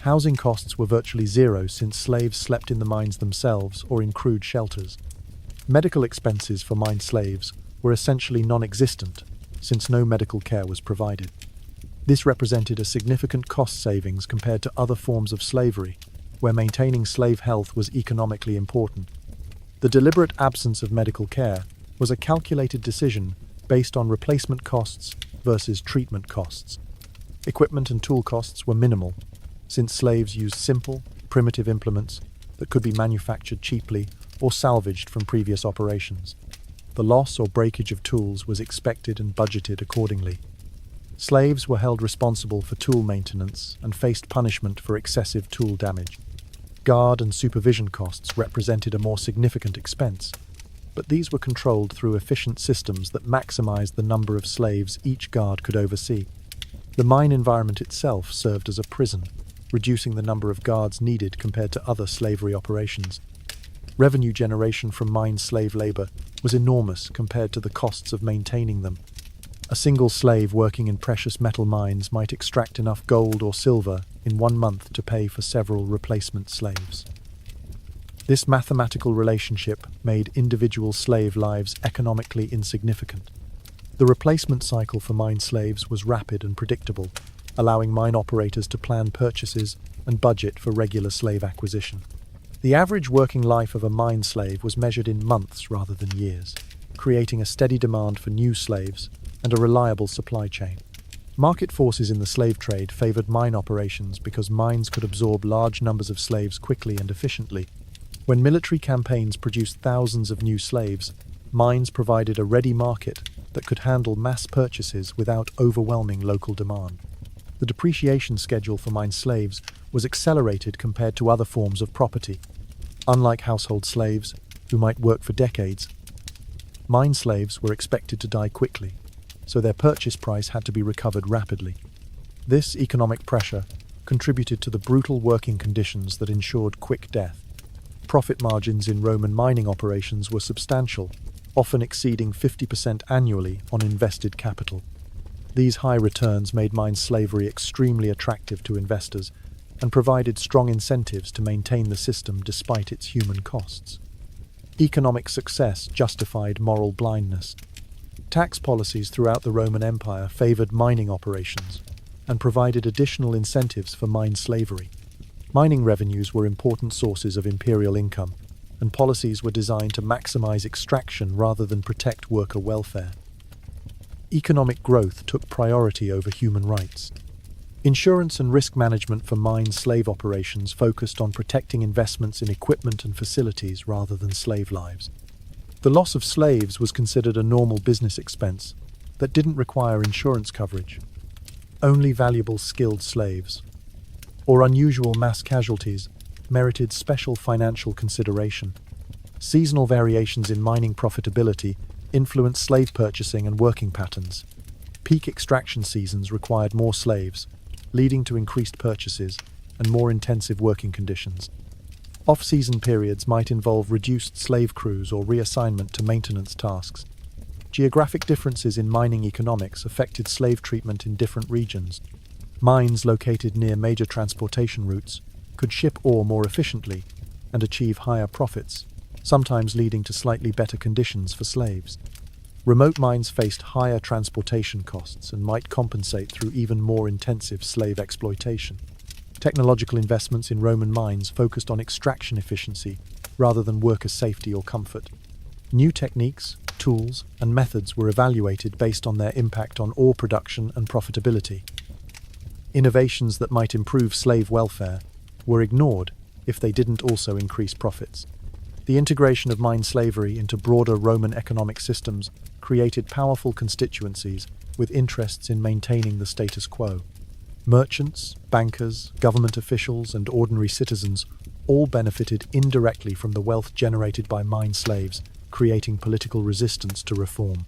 Speaker 1: Housing costs were virtually zero since slaves slept in the mines themselves or in crude shelters. Medical expenses for mine slaves were essentially non-existent, since no medical care was provided. This represented a significant cost savings compared to other forms of slavery, where maintaining slave health was economically important. The deliberate absence of medical care was a calculated decision based on replacement costs versus treatment costs. Equipment and tool costs were minimal, since slaves used simple, primitive implements that could be manufactured cheaply or salvaged from previous operations. The loss or breakage of tools was expected and budgeted accordingly. Slaves were held responsible for tool maintenance and faced punishment for excessive tool damage. Guard and supervision costs represented a more significant expense, but these were controlled through efficient systems that maximized the number of slaves each guard could oversee. The mine environment itself served as a prison, reducing the number of guards needed compared to other slavery operations. Revenue generation from mine slave labor was enormous compared to the costs of maintaining them. A single slave working in precious metal mines might extract enough gold or silver in 1 month to pay for several replacement slaves. This mathematical relationship made individual slave lives economically insignificant. The replacement cycle for mine slaves was rapid and predictable, allowing mine operators to plan purchases and budget for regular slave acquisition. The average working life of a mine slave was measured in months rather than years, creating a steady demand for new slaves and a reliable supply chain. Market forces in the slave trade favored mine operations because mines could absorb large numbers of slaves quickly and efficiently. When military campaigns produced thousands of new slaves, mines provided a ready market that could handle mass purchases without overwhelming local demand. The depreciation schedule for mine slaves was accelerated compared to other forms of property. Unlike household slaves, who might work for decades, mine slaves were expected to die quickly, so their purchase price had to be recovered rapidly. This economic pressure contributed to the brutal working conditions that ensured quick death. Profit margins in Roman mining operations were substantial, often exceeding 50% annually on invested capital. These high returns made mine slavery extremely attractive to investors and provided strong incentives to maintain the system despite its human costs. Economic success justified moral blindness. Tax policies throughout the Roman Empire favored mining operations and provided additional incentives for mine slavery. Mining revenues were important sources of imperial income, and policies were designed to maximize extraction rather than protect worker welfare. Economic growth took priority over human rights. Insurance and risk management for mine slave operations focused on protecting investments in equipment and facilities rather than slave lives. The loss of slaves was considered a normal business expense that didn't require insurance coverage. Only valuable skilled slaves or unusual mass casualties merited special financial consideration. Seasonal variations in mining profitability influenced slave purchasing and working patterns. Peak extraction seasons required more slaves, leading to increased purchases and more intensive working conditions. Off-season periods might involve reduced slave crews or reassignment to maintenance tasks. Geographic differences in mining economics affected slave treatment in different regions. Mines located near major transportation routes could ship ore more efficiently and achieve higher profits, sometimes leading to slightly better conditions for slaves. Remote mines faced higher transportation costs and might compensate through even more intensive slave exploitation. Technological investments in Roman mines focused on extraction efficiency rather than worker safety or comfort. New techniques, tools, and methods were evaluated based on their impact on ore production and profitability. Innovations that might improve slave welfare were ignored if they didn't also increase profits. The integration of mine slavery into broader Roman economic systems created powerful constituencies with interests in maintaining the status quo. Merchants, bankers, government officials, and ordinary citizens all benefited indirectly from the wealth generated by mine slaves, creating political resistance to reform.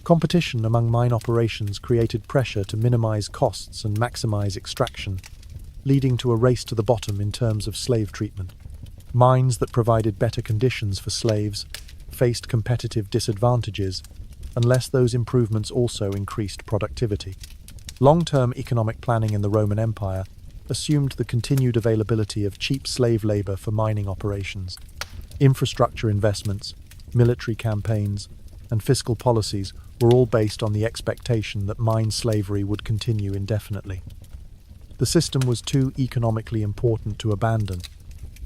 Speaker 1: Competition among mine operations created pressure to minimize costs and maximize extraction, leading to a race to the bottom in terms of slave treatment. Mines that provided better conditions for slaves faced competitive disadvantages unless those improvements also increased productivity. Long-term economic planning in the Roman Empire assumed the continued availability of cheap slave labor for mining operations. Infrastructure investments, military campaigns, and fiscal policies were all based on the expectation that mine slavery would continue indefinitely. The system was too economically important to abandon.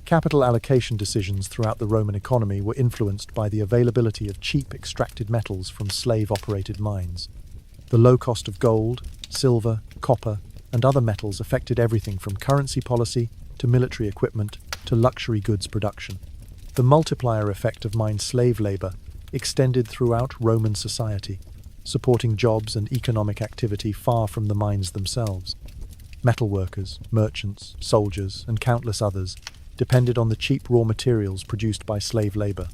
Speaker 1: Capital allocation decisions throughout the Roman economy were influenced by the availability of cheap extracted metals from slave-operated mines. The low cost of gold, silver, copper, and other metals affected everything from currency policy to military equipment to luxury goods production. The multiplier effect of mine slave labor extended throughout Roman society, supporting jobs and economic activity far from the mines themselves. Metalworkers, merchants, soldiers, and countless others depended on the cheap raw materials produced by slave labor.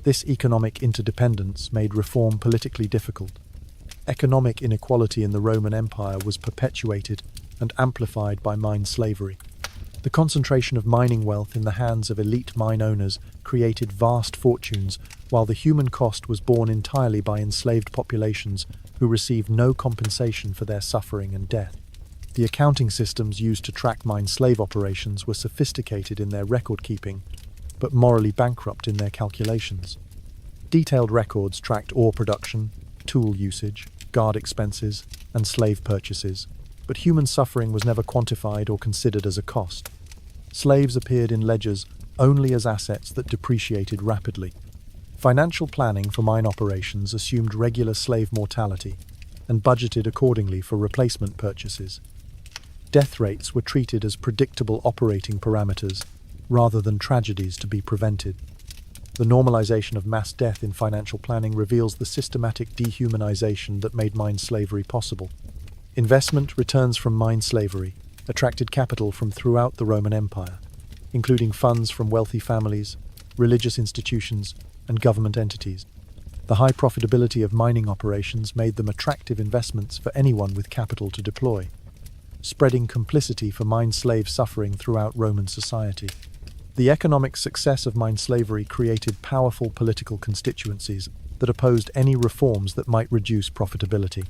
Speaker 1: This economic interdependence made reform politically difficult. Economic inequality in the Roman Empire was perpetuated and amplified by mine slavery. The concentration of mining wealth in the hands of elite mine owners created vast fortunes, while the human cost was borne entirely by enslaved populations who received no compensation for their suffering and death. The accounting systems used to track mine slave operations were sophisticated in their record-keeping, but morally bankrupt in their calculations. Detailed records tracked ore production, tool usage, guard expenses, and slave purchases, but human suffering was never quantified or considered as a cost. Slaves appeared in ledgers only as assets that depreciated rapidly. Financial planning for mine operations assumed regular slave mortality and budgeted accordingly for replacement purchases. Death rates were treated as predictable operating parameters rather than tragedies to be prevented. The normalization of mass death in financial planning reveals the systematic dehumanization that made mine slavery possible. Investment returns from mine slavery attracted capital from throughout the Roman Empire, including funds from wealthy families, religious institutions, and government entities. The high profitability of mining operations made them attractive investments for anyone with capital to deploy, spreading complicity for mine slave suffering throughout Roman society. The economic success of mine slavery created powerful political constituencies that opposed any reforms that might reduce profitability.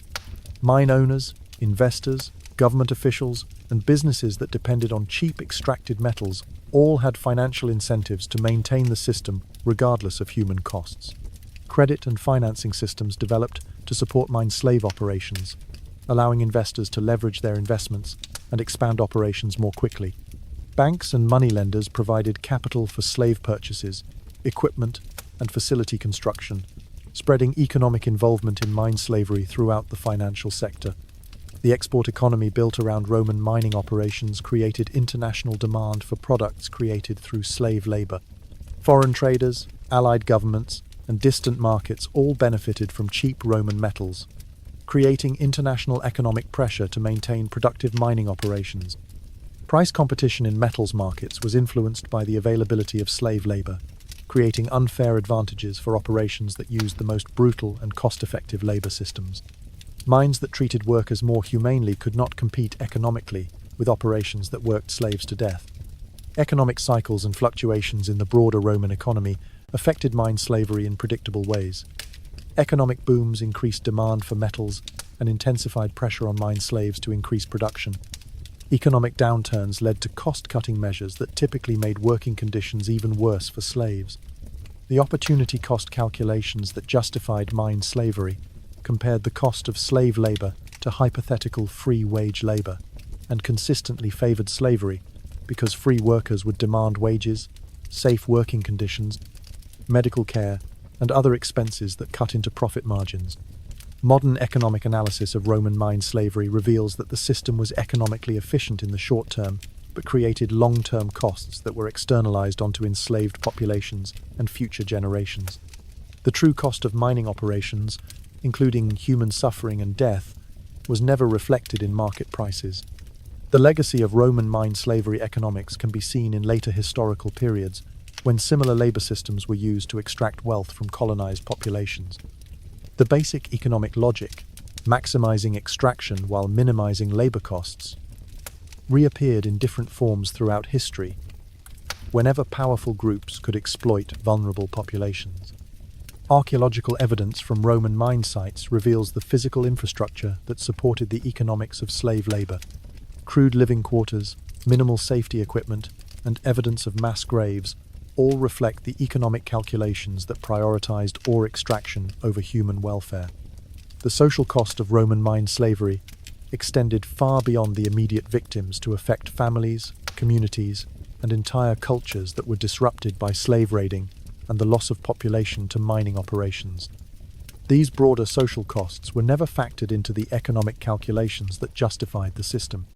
Speaker 1: Mine owners, investors, government officials, and businesses that depended on cheap extracted metals all had financial incentives to maintain the system regardless of human costs. credit and financing systems developed to support mine slave operations, allowing investors to leverage their investments and expand operations more quickly. Banks and moneylenders provided capital for slave purchases, equipment, and facility construction, spreading economic involvement in mine slavery throughout the financial sector. The export economy built around Roman mining operations created international demand for products created through slave labor. Foreign traders, allied governments, and distant markets all benefited from cheap Roman metals, creating international economic pressure to maintain productive mining operations. Price competition in metals markets was influenced by the availability of slave labor, creating unfair advantages for operations that used the most brutal and cost-effective labor systems. Mines that treated workers more humanely could not compete economically with operations that worked slaves to death. Economic cycles and fluctuations in the broader Roman economy affected mine slavery in predictable ways. Economic booms increased demand for metals and intensified pressure on mine slaves to increase production. Economic downturns led to cost-cutting measures that typically made working conditions even worse for slaves. The opportunity cost calculations that justified mine slavery compared the cost of slave labor to hypothetical free wage labor, and consistently favored slavery because free workers would demand wages, safe working conditions, medical care, and other expenses that cut into profit margins. Modern economic analysis of Roman mine slavery reveals that the system was economically efficient in the short term, but created long-term costs that were externalized onto enslaved populations and future generations. The true cost of mining operations, including human suffering and death, was never reflected in market prices. The legacy of Roman mine slavery economics can be seen in later historical periods, when similar labor systems were used to extract wealth from colonized populations. The basic economic logic, maximizing extraction while minimizing labor costs, reappeared in different forms throughout history, whenever powerful groups could exploit vulnerable populations. Archaeological evidence from Roman mine sites reveals the physical infrastructure that supported the economics of slave labor. Crude living quarters, minimal safety equipment, and evidence of mass graves all reflect the economic calculations that prioritized ore extraction over human welfare. The social cost of Roman mine slavery extended far beyond the immediate victims to affect families, communities, and entire cultures that were disrupted by slave raiding and the loss of population to mining operations. These broader social costs were never factored into the economic calculations that justified the system.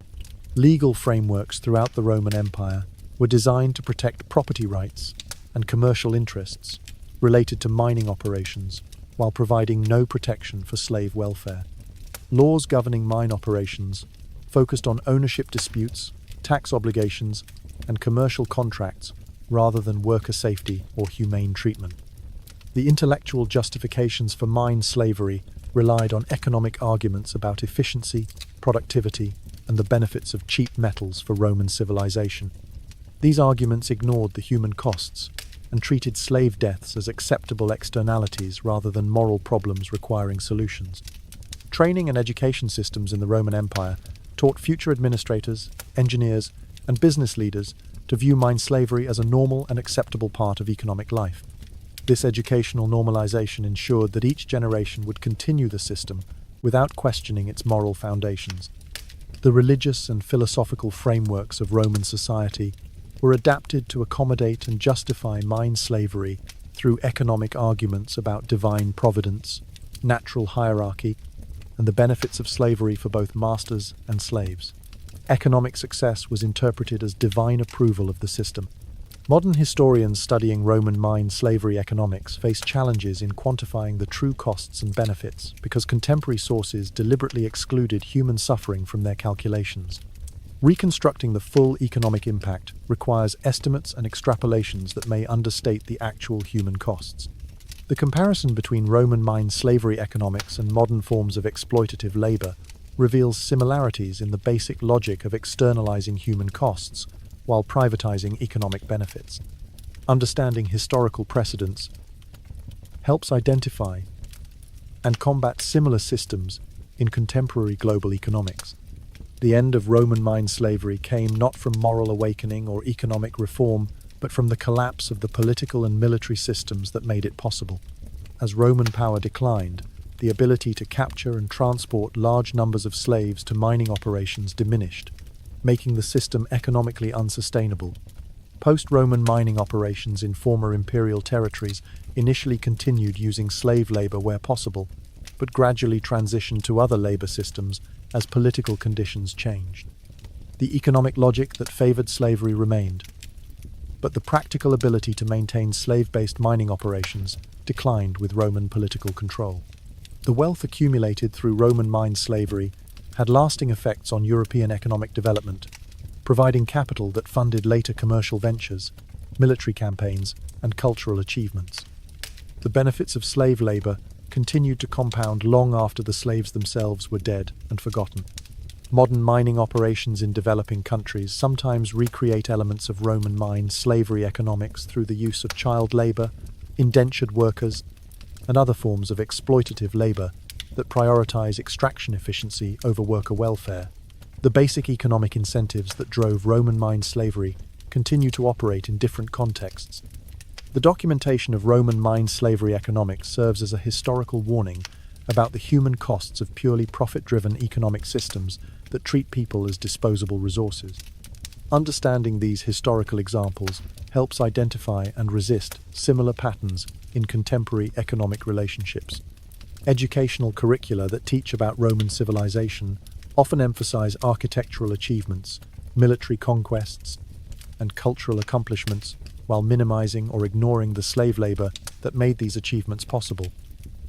Speaker 1: Legal frameworks throughout the Roman Empire were designed to protect property rights and commercial interests related to mining operations, while providing no protection for slave welfare. Laws governing mine operations focused on ownership disputes, tax obligations, and commercial contracts rather than worker safety or humane treatment. The intellectual justifications for mine slavery relied on economic arguments about efficiency, productivity, and the benefits of cheap metals for Roman civilization. These arguments ignored the human costs and treated slave deaths as acceptable externalities rather than moral problems requiring solutions. Training and education systems in the Roman Empire taught future administrators, engineers, and business leaders to view mine slavery as a normal and acceptable part of economic life. This educational normalization ensured that each generation would continue the system without questioning its moral foundations. The religious and philosophical frameworks of Roman society were adapted to accommodate and justify mine slavery through economic arguments about divine providence, natural hierarchy, and the benefits of slavery for both masters and slaves. Economic success was interpreted as divine approval of the system. Modern historians studying Roman mine slavery economics face challenges in quantifying the true costs and benefits because contemporary sources deliberately excluded human suffering from their calculations. Reconstructing the full economic impact requires estimates and extrapolations that may understate the actual human costs. The comparison between Roman mine slavery economics and modern forms of exploitative labor reveals similarities in the basic logic of externalizing human costs while privatizing economic benefits. Understanding historical precedents helps identify and combat similar systems in contemporary global economics. The end of Roman mine slavery came not from moral awakening or economic reform, but from the collapse of the political and military systems that made it possible. as Roman power declined, the ability to capture and transport large numbers of slaves to mining operations diminished, making the system economically unsustainable. Post-Roman mining operations in former imperial territories initially continued using slave labor where possible, but gradually transitioned to other labor systems as political conditions changed. The economic logic that favored slavery remained, but the practical ability to maintain slave-based mining operations declined with Roman political control. The wealth accumulated through Roman mine slavery had lasting effects on European economic development, providing capital that funded later commercial ventures, military campaigns, and cultural achievements. The benefits of slave labor continued to compound long after the slaves themselves were dead and forgotten. Modern mining operations in developing countries sometimes recreate elements of Roman mine slavery economics through the use of child labor, indentured workers, and other forms of exploitative labor that prioritize extraction efficiency over worker welfare. The basic economic incentives that drove Roman mine slavery continue to operate in different contexts. The documentation of Roman mine slavery economics serves as a historical warning about the human costs of purely profit-driven economic systems that treat people as disposable resources. Understanding these historical examples helps identify and resist similar patterns in contemporary economic relationships. Educational curricula that teach about Roman civilization often emphasize architectural achievements, military conquests, and cultural accomplishments while minimizing or ignoring the slave labor that made these achievements possible.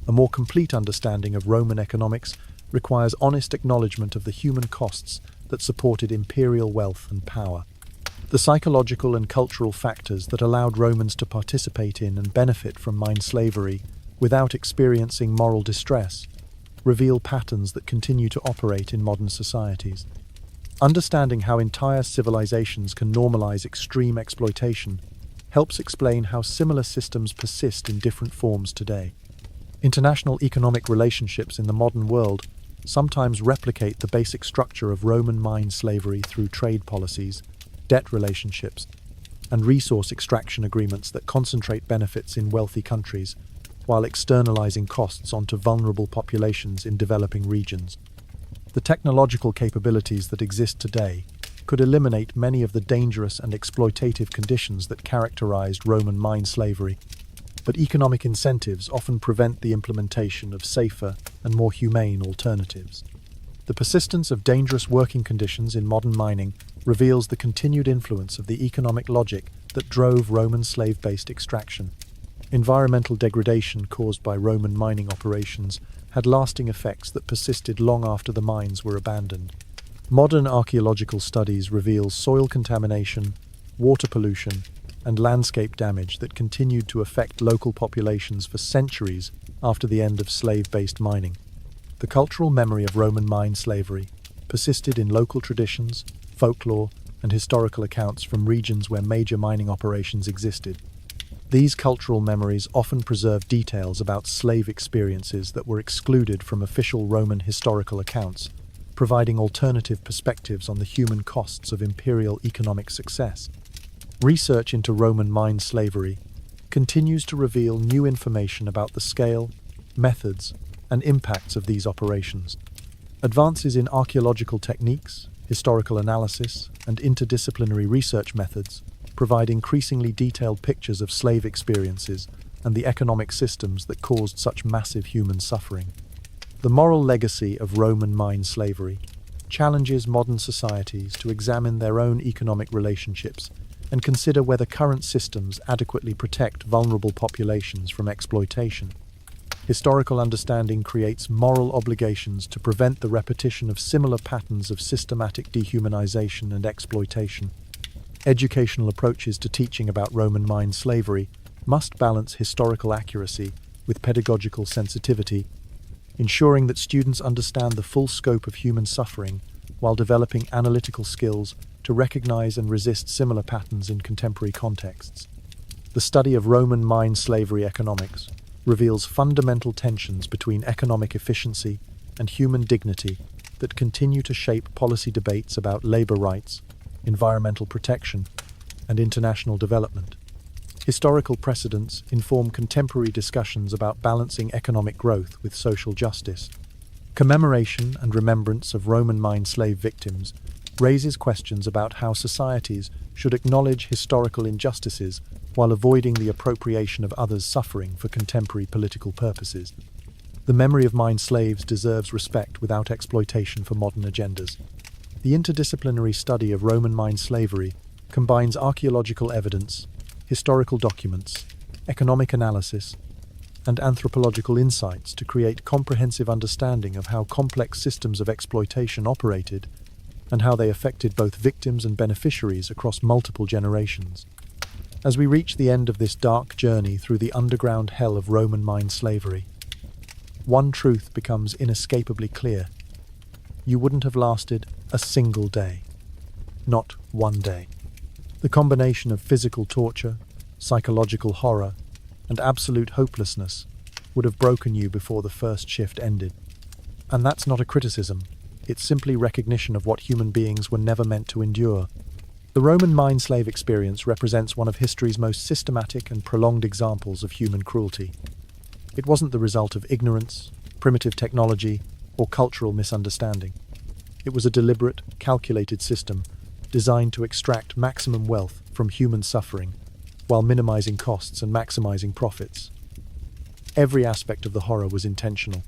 Speaker 1: A more complete understanding of Roman economics requires honest acknowledgement of the human costs that supported imperial wealth and power. The psychological and cultural factors that allowed Romans to participate in and benefit from mine slavery without experiencing moral distress reveal patterns that continue to operate in modern societies. Understanding how entire civilizations can normalize extreme exploitation helps explain how similar systems persist in different forms today. International economic relationships in the modern world sometimes replicate the basic structure of Roman mine slavery through trade policies, debt relationships, and resource extraction agreements that concentrate benefits in wealthy countries while externalizing costs onto vulnerable populations in developing regions. The technological capabilities that exist today could eliminate many of the dangerous and exploitative conditions that characterized Roman mine slavery, but economic incentives often prevent the implementation of safer and more humane alternatives. The persistence of dangerous working conditions in modern mining reveals the continued influence of the economic logic that drove Roman slave-based extraction. Environmental degradation caused by Roman mining operations had lasting effects that persisted long after the mines were abandoned. Modern archaeological studies reveal soil contamination, water pollution, and landscape damage that continued to affect local populations for centuries after the end of slave-based mining. The cultural memory of Roman mine slavery persisted in local traditions, folklore, and historical accounts from regions where major mining operations existed. These cultural memories often preserve details about slave experiences that were excluded from official Roman historical accounts, providing alternative perspectives on the human costs of imperial economic success. Research into Roman mine slavery continues to reveal new information about the scale, methods, and impacts of these operations. Advances in archaeological techniques, historical analysis, and interdisciplinary research methods provide increasingly detailed pictures of slave experiences and the economic systems that caused such massive human suffering. The moral legacy of Roman mine slavery challenges modern societies to examine their own economic relationships and consider whether current systems adequately protect vulnerable populations from exploitation. Historical understanding creates moral obligations to prevent the repetition of similar patterns of systematic dehumanization and exploitation. Educational approaches to teaching about Roman mine slavery must balance historical accuracy with pedagogical sensitivity, ensuring that students understand the full scope of human suffering while developing analytical skills to recognize and resist similar patterns in contemporary contexts. The study of Roman mine slavery economics reveals fundamental tensions between economic efficiency and human dignity that continue to shape policy debates about labor rights, environmental protection, and international development. Historical precedents inform contemporary discussions about balancing economic growth with social justice. Commemoration and remembrance of Roman mine slave victims raises questions about how societies should acknowledge historical injustices while avoiding the appropriation of others' suffering for contemporary political purposes. The memory of mine slaves deserves respect without exploitation for modern agendas. The interdisciplinary study of Roman mine slavery combines archaeological evidence, historical documents, economic analysis, and anthropological insights to create comprehensive understanding of how complex systems of exploitation operated and how they affected both victims and beneficiaries across multiple generations. As we reach the end of this dark journey through the underground hell of Roman mine slavery, one truth becomes inescapably clear. You wouldn't have lasted a single day. Not one day. The combination of physical torture, psychological horror, and absolute hopelessness would have broken you before the first shift ended. And that's not a criticism. It's simply recognition of what human beings were never meant to endure. The Roman mine slave experience represents one of history's most systematic and prolonged examples of human cruelty. It wasn't the result of ignorance, primitive technology, or cultural misunderstanding. It was a deliberate, calculated system designed to extract maximum wealth from human suffering while minimizing costs and maximizing profits. Every aspect of the horror was intentional.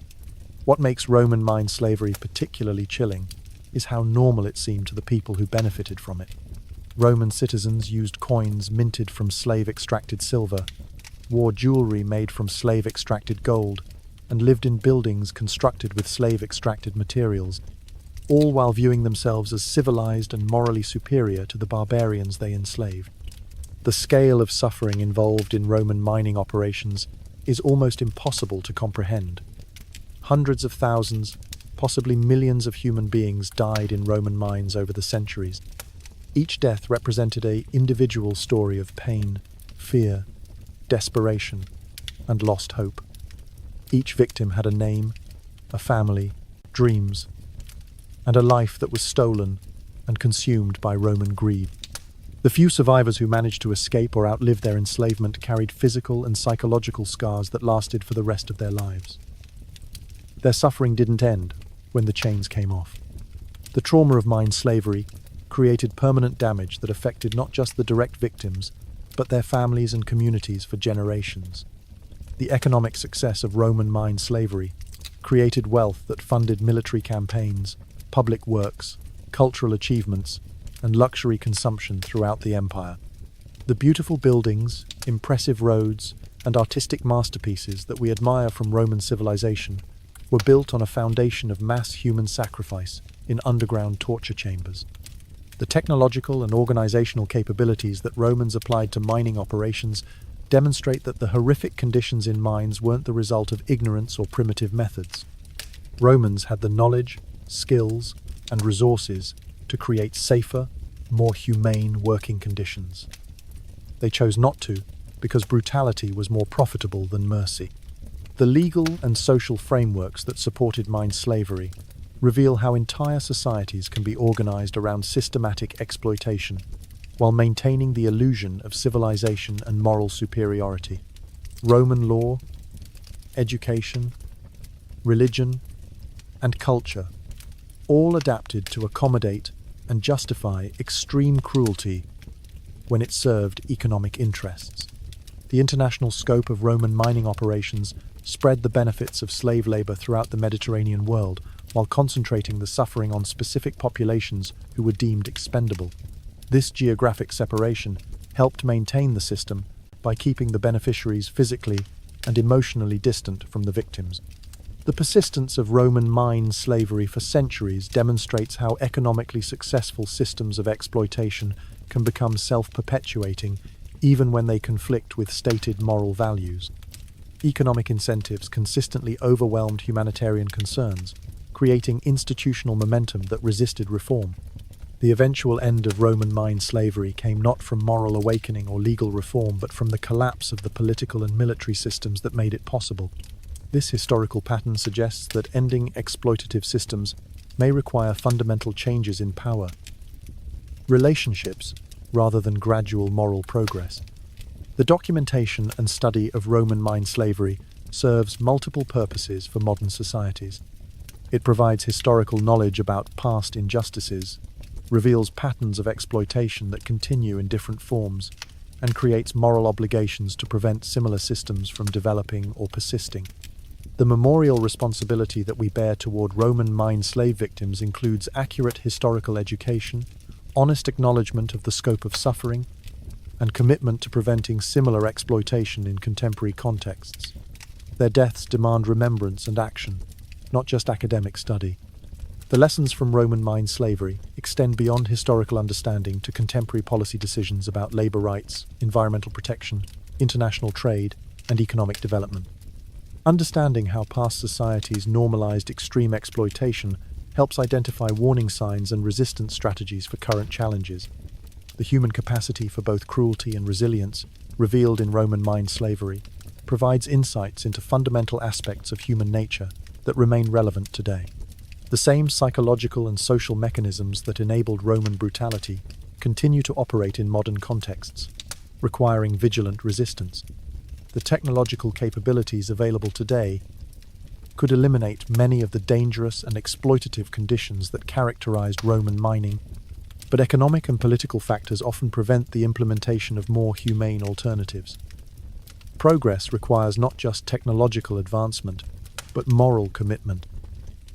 Speaker 1: What makes Roman mine slavery particularly chilling is how normal it seemed to the people who benefited from it. Roman citizens used coins minted from slave-extracted silver, wore jewelry made from slave-extracted gold, and lived in buildings constructed with slave-extracted materials, all while viewing themselves as civilized and morally superior to the barbarians they enslaved. The scale of suffering involved in Roman mining operations is almost impossible to comprehend. Hundreds of thousands, possibly millions of human beings died in Roman mines over the centuries. Each death represented an individual story of pain, fear, desperation, and lost hope. Each victim had a name, a family, dreams, and a life that was stolen and consumed by Roman greed. The few survivors who managed to escape or outlive their enslavement carried physical and psychological scars that lasted for the rest of their lives. Their suffering didn't end when the chains came off. The trauma of mine slavery created permanent damage that affected not just the direct victims, but their families and communities for generations. The economic success of Roman mine slavery created wealth that funded military campaigns, public works, cultural achievements, and luxury consumption throughout the empire. The beautiful buildings, impressive roads, and artistic masterpieces that we admire from Roman civilization were built on a foundation of mass human sacrifice in underground torture chambers. The technological and organizational capabilities that Romans applied to mining operations demonstrate that the horrific conditions in mines weren't the result of ignorance or primitive methods. Romans had the knowledge, skills, and resources to create safer, more humane working conditions. They chose not to because brutality was more profitable than mercy. The legal and social frameworks that supported mine slavery reveal how entire societies can be organized around systematic exploitation while maintaining the illusion of civilization and moral superiority. Roman law, education, religion, and culture all adapted to accommodate and justify extreme cruelty when it served economic interests. The international scope of Roman mining operations spread the benefits of slave labor throughout the Mediterranean world while concentrating the suffering on specific populations who were deemed expendable. This geographic separation helped maintain the system by keeping the beneficiaries physically and emotionally distant from the victims. The persistence of Roman mine slavery for centuries demonstrates how economically successful systems of exploitation can become self-perpetuating even when they conflict with stated moral values. Economic incentives consistently overwhelmed humanitarian concerns, creating institutional momentum that resisted reform. The eventual end of Roman mine slavery came not from moral awakening or legal reform, but from the collapse of the political and military systems that made it possible. This historical pattern suggests that ending exploitative systems may require fundamental changes in power, relationships, rather than gradual moral progress. The documentation and study of Roman mine slavery serves multiple purposes for modern societies. It provides historical knowledge about past injustices, reveals patterns of exploitation that continue in different forms, and creates moral obligations to prevent similar systems from developing or persisting. The memorial responsibility that we bear toward Roman mine slave victims includes accurate historical education, honest acknowledgement of the scope of suffering, and commitment to preventing similar exploitation in contemporary contexts. Their deaths demand remembrance and action, not just academic study. The lessons from Roman mine slavery extend beyond historical understanding to contemporary policy decisions about labor rights, environmental protection, international trade, and economic development. Understanding how past societies normalized extreme exploitation helps identify warning signs and resistance strategies for current challenges. The human capacity for both cruelty and resilience, revealed in Roman mine slavery, provides insights into fundamental aspects of human nature that remain relevant today. The same psychological and social mechanisms that enabled Roman brutality continue to operate in modern contexts, requiring vigilant resistance. The technological capabilities available today could eliminate many of the dangerous and exploitative conditions that characterized Roman mining, but economic and political factors often prevent the implementation of more humane alternatives. Progress requires not just technological advancement, but moral commitment.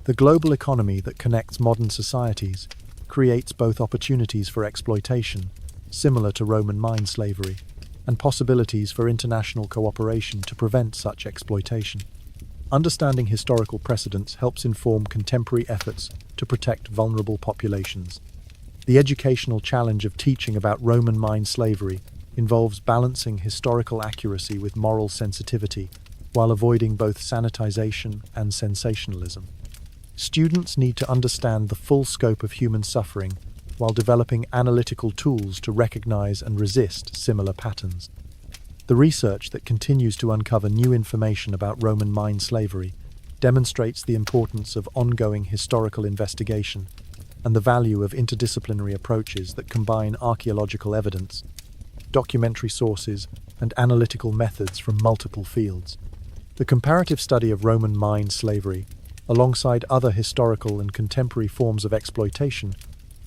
Speaker 1: The global economy that connects modern societies creates both opportunities for exploitation, similar to Roman mine slavery, and possibilities for international cooperation to prevent such exploitation. Understanding historical precedents helps inform contemporary efforts to protect vulnerable populations. The educational challenge of teaching about Roman mine slavery involves balancing historical accuracy with moral sensitivity, while avoiding both sanitization and sensationalism. Students need to understand the full scope of human suffering while developing analytical tools to recognize and resist similar patterns. The research that continues to uncover new information about Roman mine slavery demonstrates the importance of ongoing historical investigation and the value of interdisciplinary approaches that combine archaeological evidence, documentary sources, and analytical methods from multiple fields. The comparative study of Roman mine slavery, alongside other historical and contemporary forms of exploitation,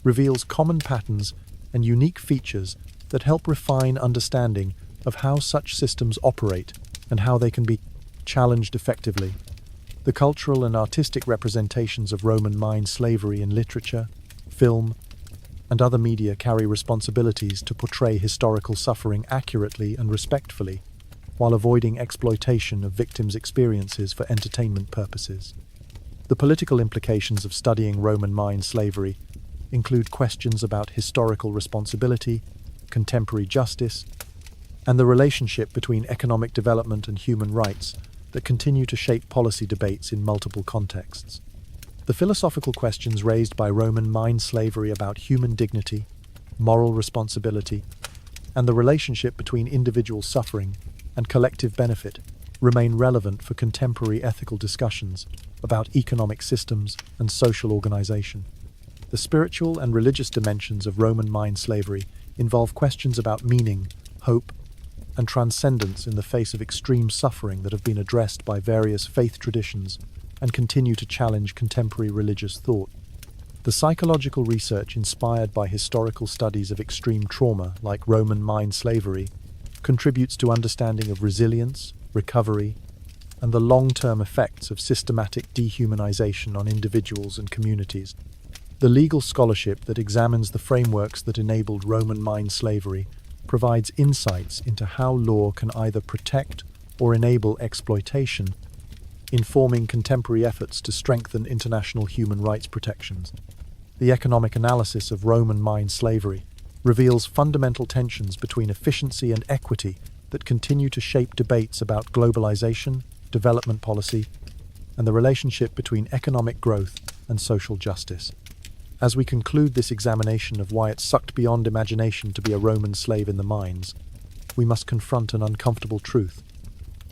Speaker 1: reveals common patterns and unique features that help refine understanding of how such systems operate and how they can be challenged effectively. The cultural and artistic representations of Roman mine slavery in literature, film, and other media carry responsibilities to portray historical suffering accurately and respectfully, while avoiding exploitation of victims' experiences for entertainment purposes. The political implications of studying Roman mine slavery include questions about historical responsibility, contemporary justice, and the relationship between economic development and human rights that continue to shape policy debates in multiple contexts. The philosophical questions raised by Roman mine slavery about human dignity, moral responsibility, and the relationship between individual suffering and collective benefit remain relevant for contemporary ethical discussions about economic systems and social organization. The spiritual and religious dimensions of Roman mine slavery involve questions about meaning, hope, and transcendence in the face of extreme suffering that have been addressed by various faith traditions and continue to challenge contemporary religious thought. The psychological research inspired by historical studies of extreme trauma, like Roman mine slavery, contributes to understanding of resilience, recovery, and the long-term effects of systematic dehumanization on individuals and communities. The legal scholarship that examines the frameworks that enabled Roman mine slavery provides insights into how law can either protect or enable exploitation, informing contemporary efforts to strengthen international human rights protections. The economic analysis of Roman mine slavery reveals fundamental tensions between efficiency and equity that continue to shape debates about globalization, development policy, and the relationship between economic growth and social justice. As we conclude this examination of why it sucked beyond imagination to be a Roman slave in the mines, we must confront an uncomfortable truth.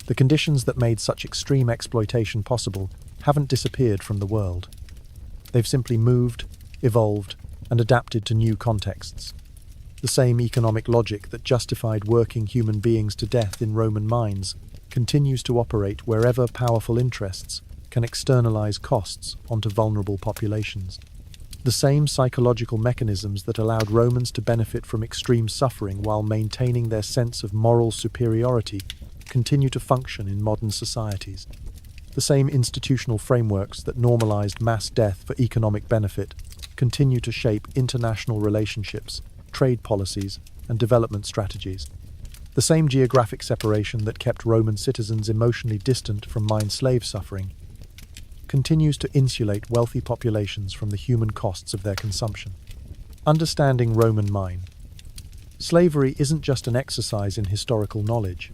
Speaker 1: The conditions that made such extreme exploitation possible haven't disappeared from the world. They've simply moved, evolved, and adapted to new contexts. The same economic logic that justified working human beings to death in Roman mines continues to operate wherever powerful interests can externalize costs onto vulnerable populations. The same psychological mechanisms that allowed Romans to benefit from extreme suffering while maintaining their sense of moral superiority continue to function in modern societies. The same institutional frameworks that normalized mass death for economic benefit continue to shape international relationships, trade policies, and development strategies. The same geographic separation that kept Roman citizens emotionally distant from mine slave suffering continues to insulate wealthy populations from the human costs of their consumption. Understanding Roman mine. Slavery isn't just an exercise in historical knowledge.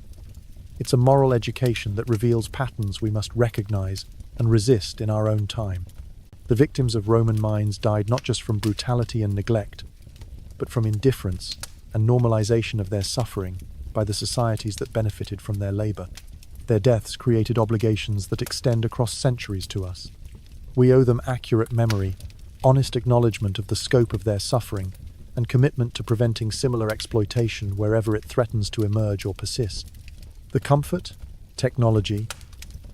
Speaker 1: It's a moral education that reveals patterns we must recognize and resist in our own time. The victims of Roman mines died not just from brutality and neglect, but from indifference and normalization of their suffering by the societies that benefited from their labor. Their deaths created obligations that extend across centuries to us. We owe them accurate memory, honest acknowledgement of the scope of their suffering, and commitment to preventing similar exploitation wherever it threatens to emerge or persist. The comfort, technology,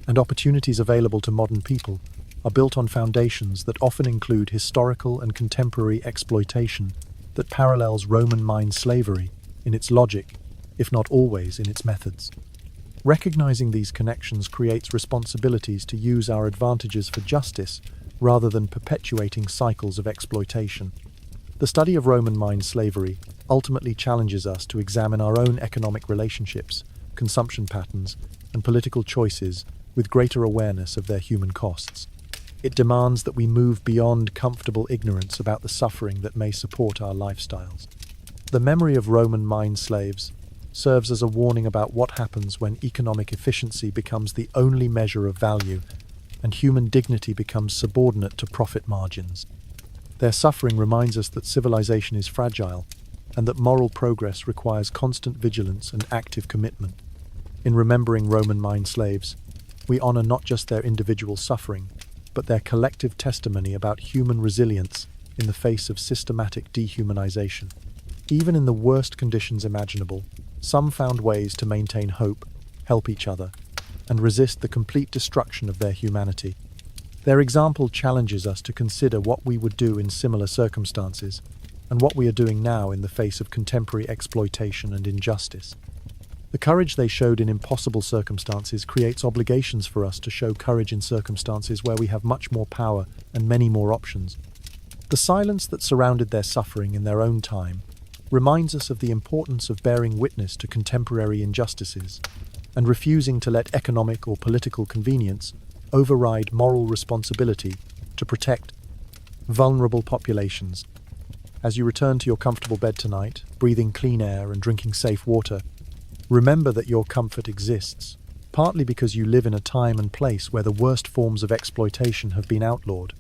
Speaker 1: and opportunities available to modern people are built on foundations that often include historical and contemporary exploitation that parallels Roman mine slavery in its logic, if not always in its methods. Recognizing these connections creates responsibilities to use our advantages for justice rather than perpetuating cycles of exploitation. The study of Roman mine slavery ultimately challenges us to examine our own economic relationships, consumption patterns, and political choices with greater awareness of their human costs. It demands that we move beyond comfortable ignorance about the suffering that may support our lifestyles. The memory of Roman mine slaves serves as a warning about what happens when economic efficiency becomes the only measure of value and human dignity becomes subordinate to profit margins. Their suffering reminds us that civilization is fragile and that moral progress requires constant vigilance and active commitment. In remembering Roman mine slaves, we honor not just their individual suffering, but their collective testimony about human resilience in the face of systematic dehumanization. Even in the worst conditions imaginable, some found ways to maintain hope, help each other, and resist the complete destruction of their humanity. Their example challenges us to consider what we would do in similar circumstances and what we are doing now in the face of contemporary exploitation and injustice. The courage they showed in impossible circumstances creates obligations for us to show courage in circumstances where we have much more power and many more options. The silence that surrounded their suffering in their own time reminds us of the importance of bearing witness to contemporary injustices and refusing to let economic or political convenience override moral responsibility to protect vulnerable populations. As you return to your comfortable bed tonight, breathing clean air and drinking safe water, remember that your comfort exists, partly because you live in a time and place where the worst forms of exploitation have been outlawed,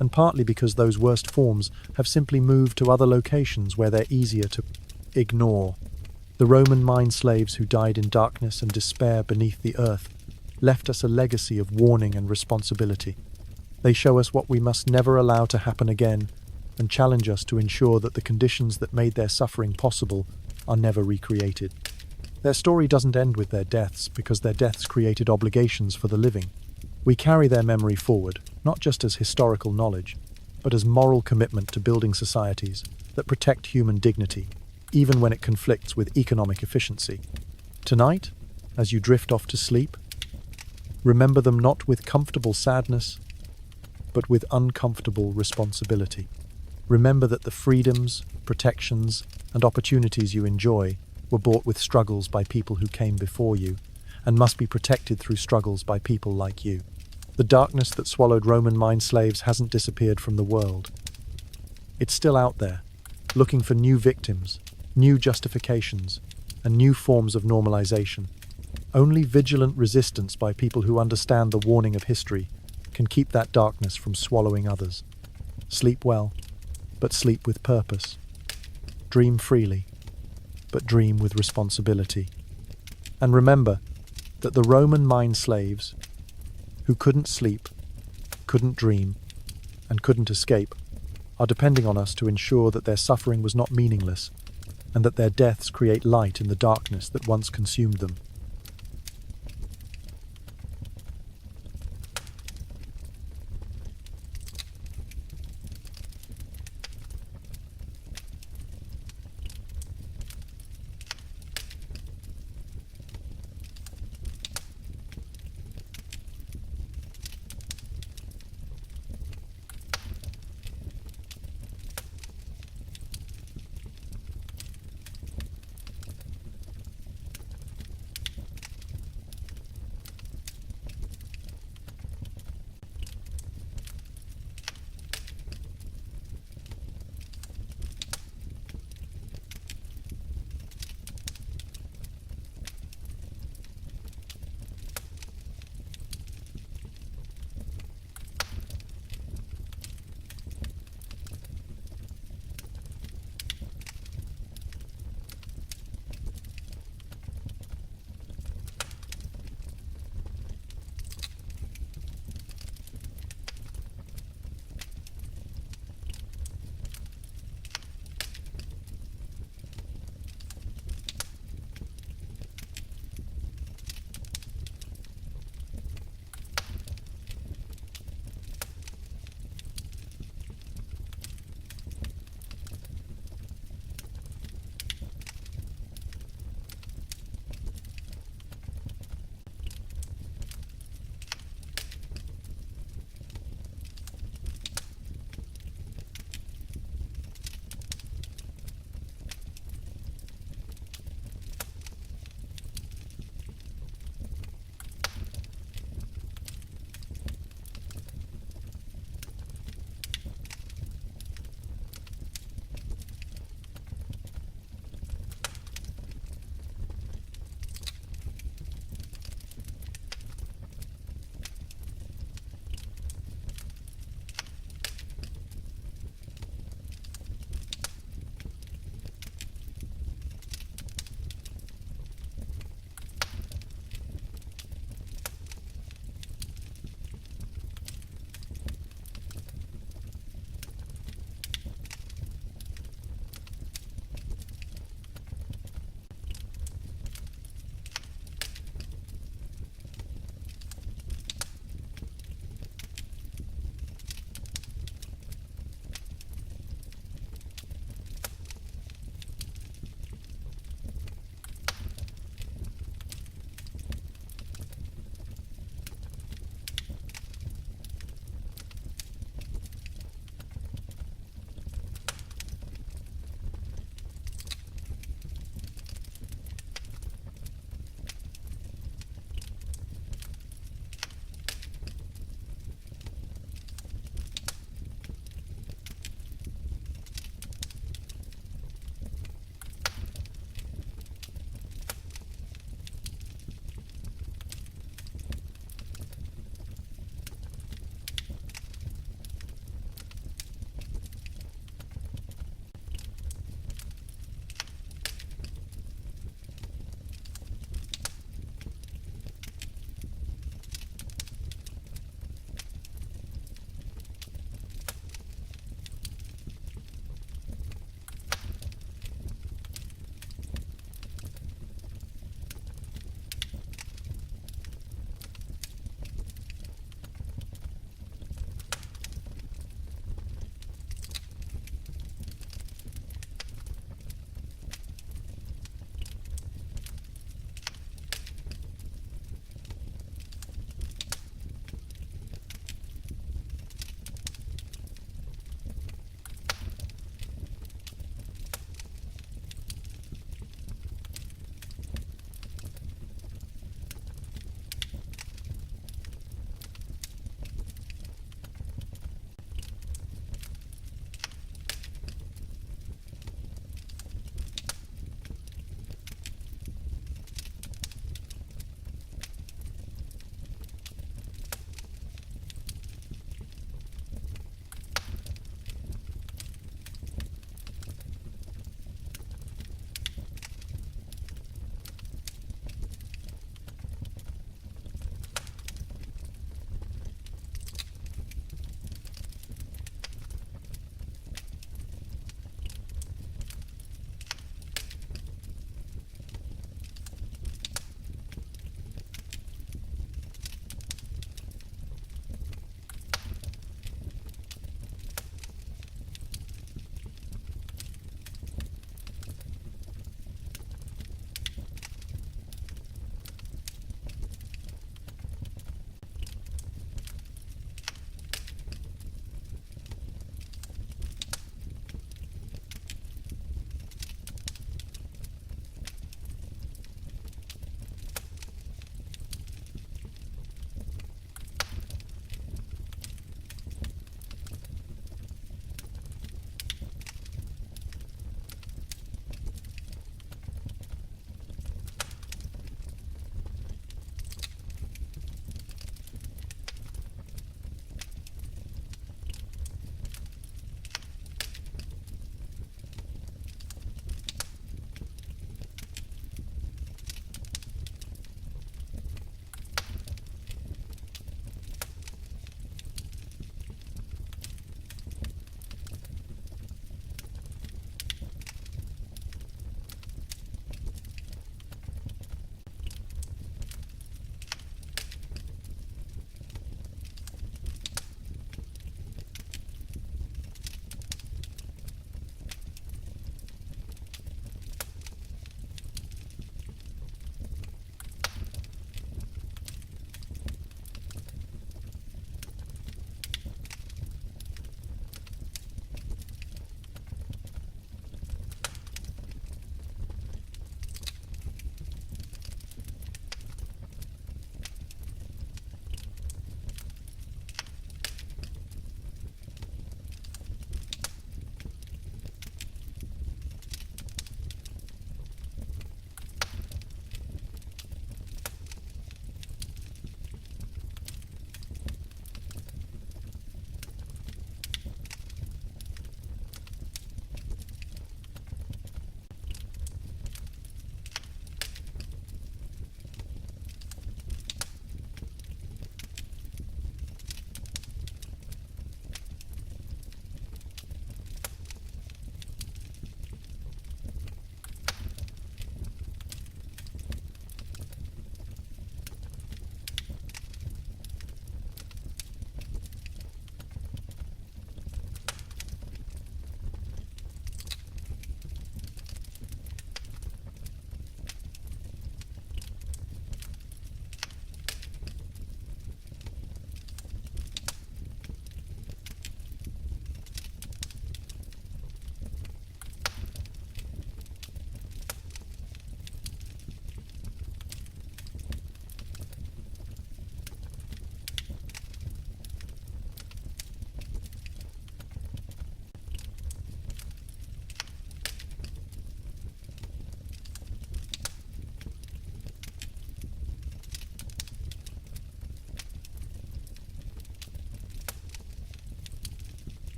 Speaker 1: and partly because those worst forms have simply moved to other locations where they're easier to ignore. The Roman mine slaves who died in darkness and despair beneath the earth left us a legacy of warning and responsibility. They show us what we must never allow to happen again and challenge us to ensure that the conditions that made their suffering possible are never recreated. Their story doesn't end with their deaths because their deaths created obligations for the living. We carry their memory forward, not just as historical knowledge, but as moral commitment to building societies that protect human dignity, even when it conflicts with economic efficiency. Tonight, as you drift off to sleep, remember them not with comfortable sadness, but with uncomfortable responsibility. Remember that the freedoms, protections, and opportunities you enjoy were bought with struggles by people who came before you, and must be protected through struggles by people like you. The darkness that swallowed Roman mine slaves hasn't disappeared from the world. It's still out there, looking for new victims, new justifications, and new forms of normalization. Only vigilant resistance by people who understand the warning of history can keep that darkness from swallowing others. Sleep well, but sleep with purpose. Dream freely, but dream with responsibility. And remember that the Roman mine slaves, who couldn't sleep, couldn't dream, and couldn't escape, are depending on us to ensure that their suffering was not meaningless, and that their deaths create light in the darkness that once consumed them.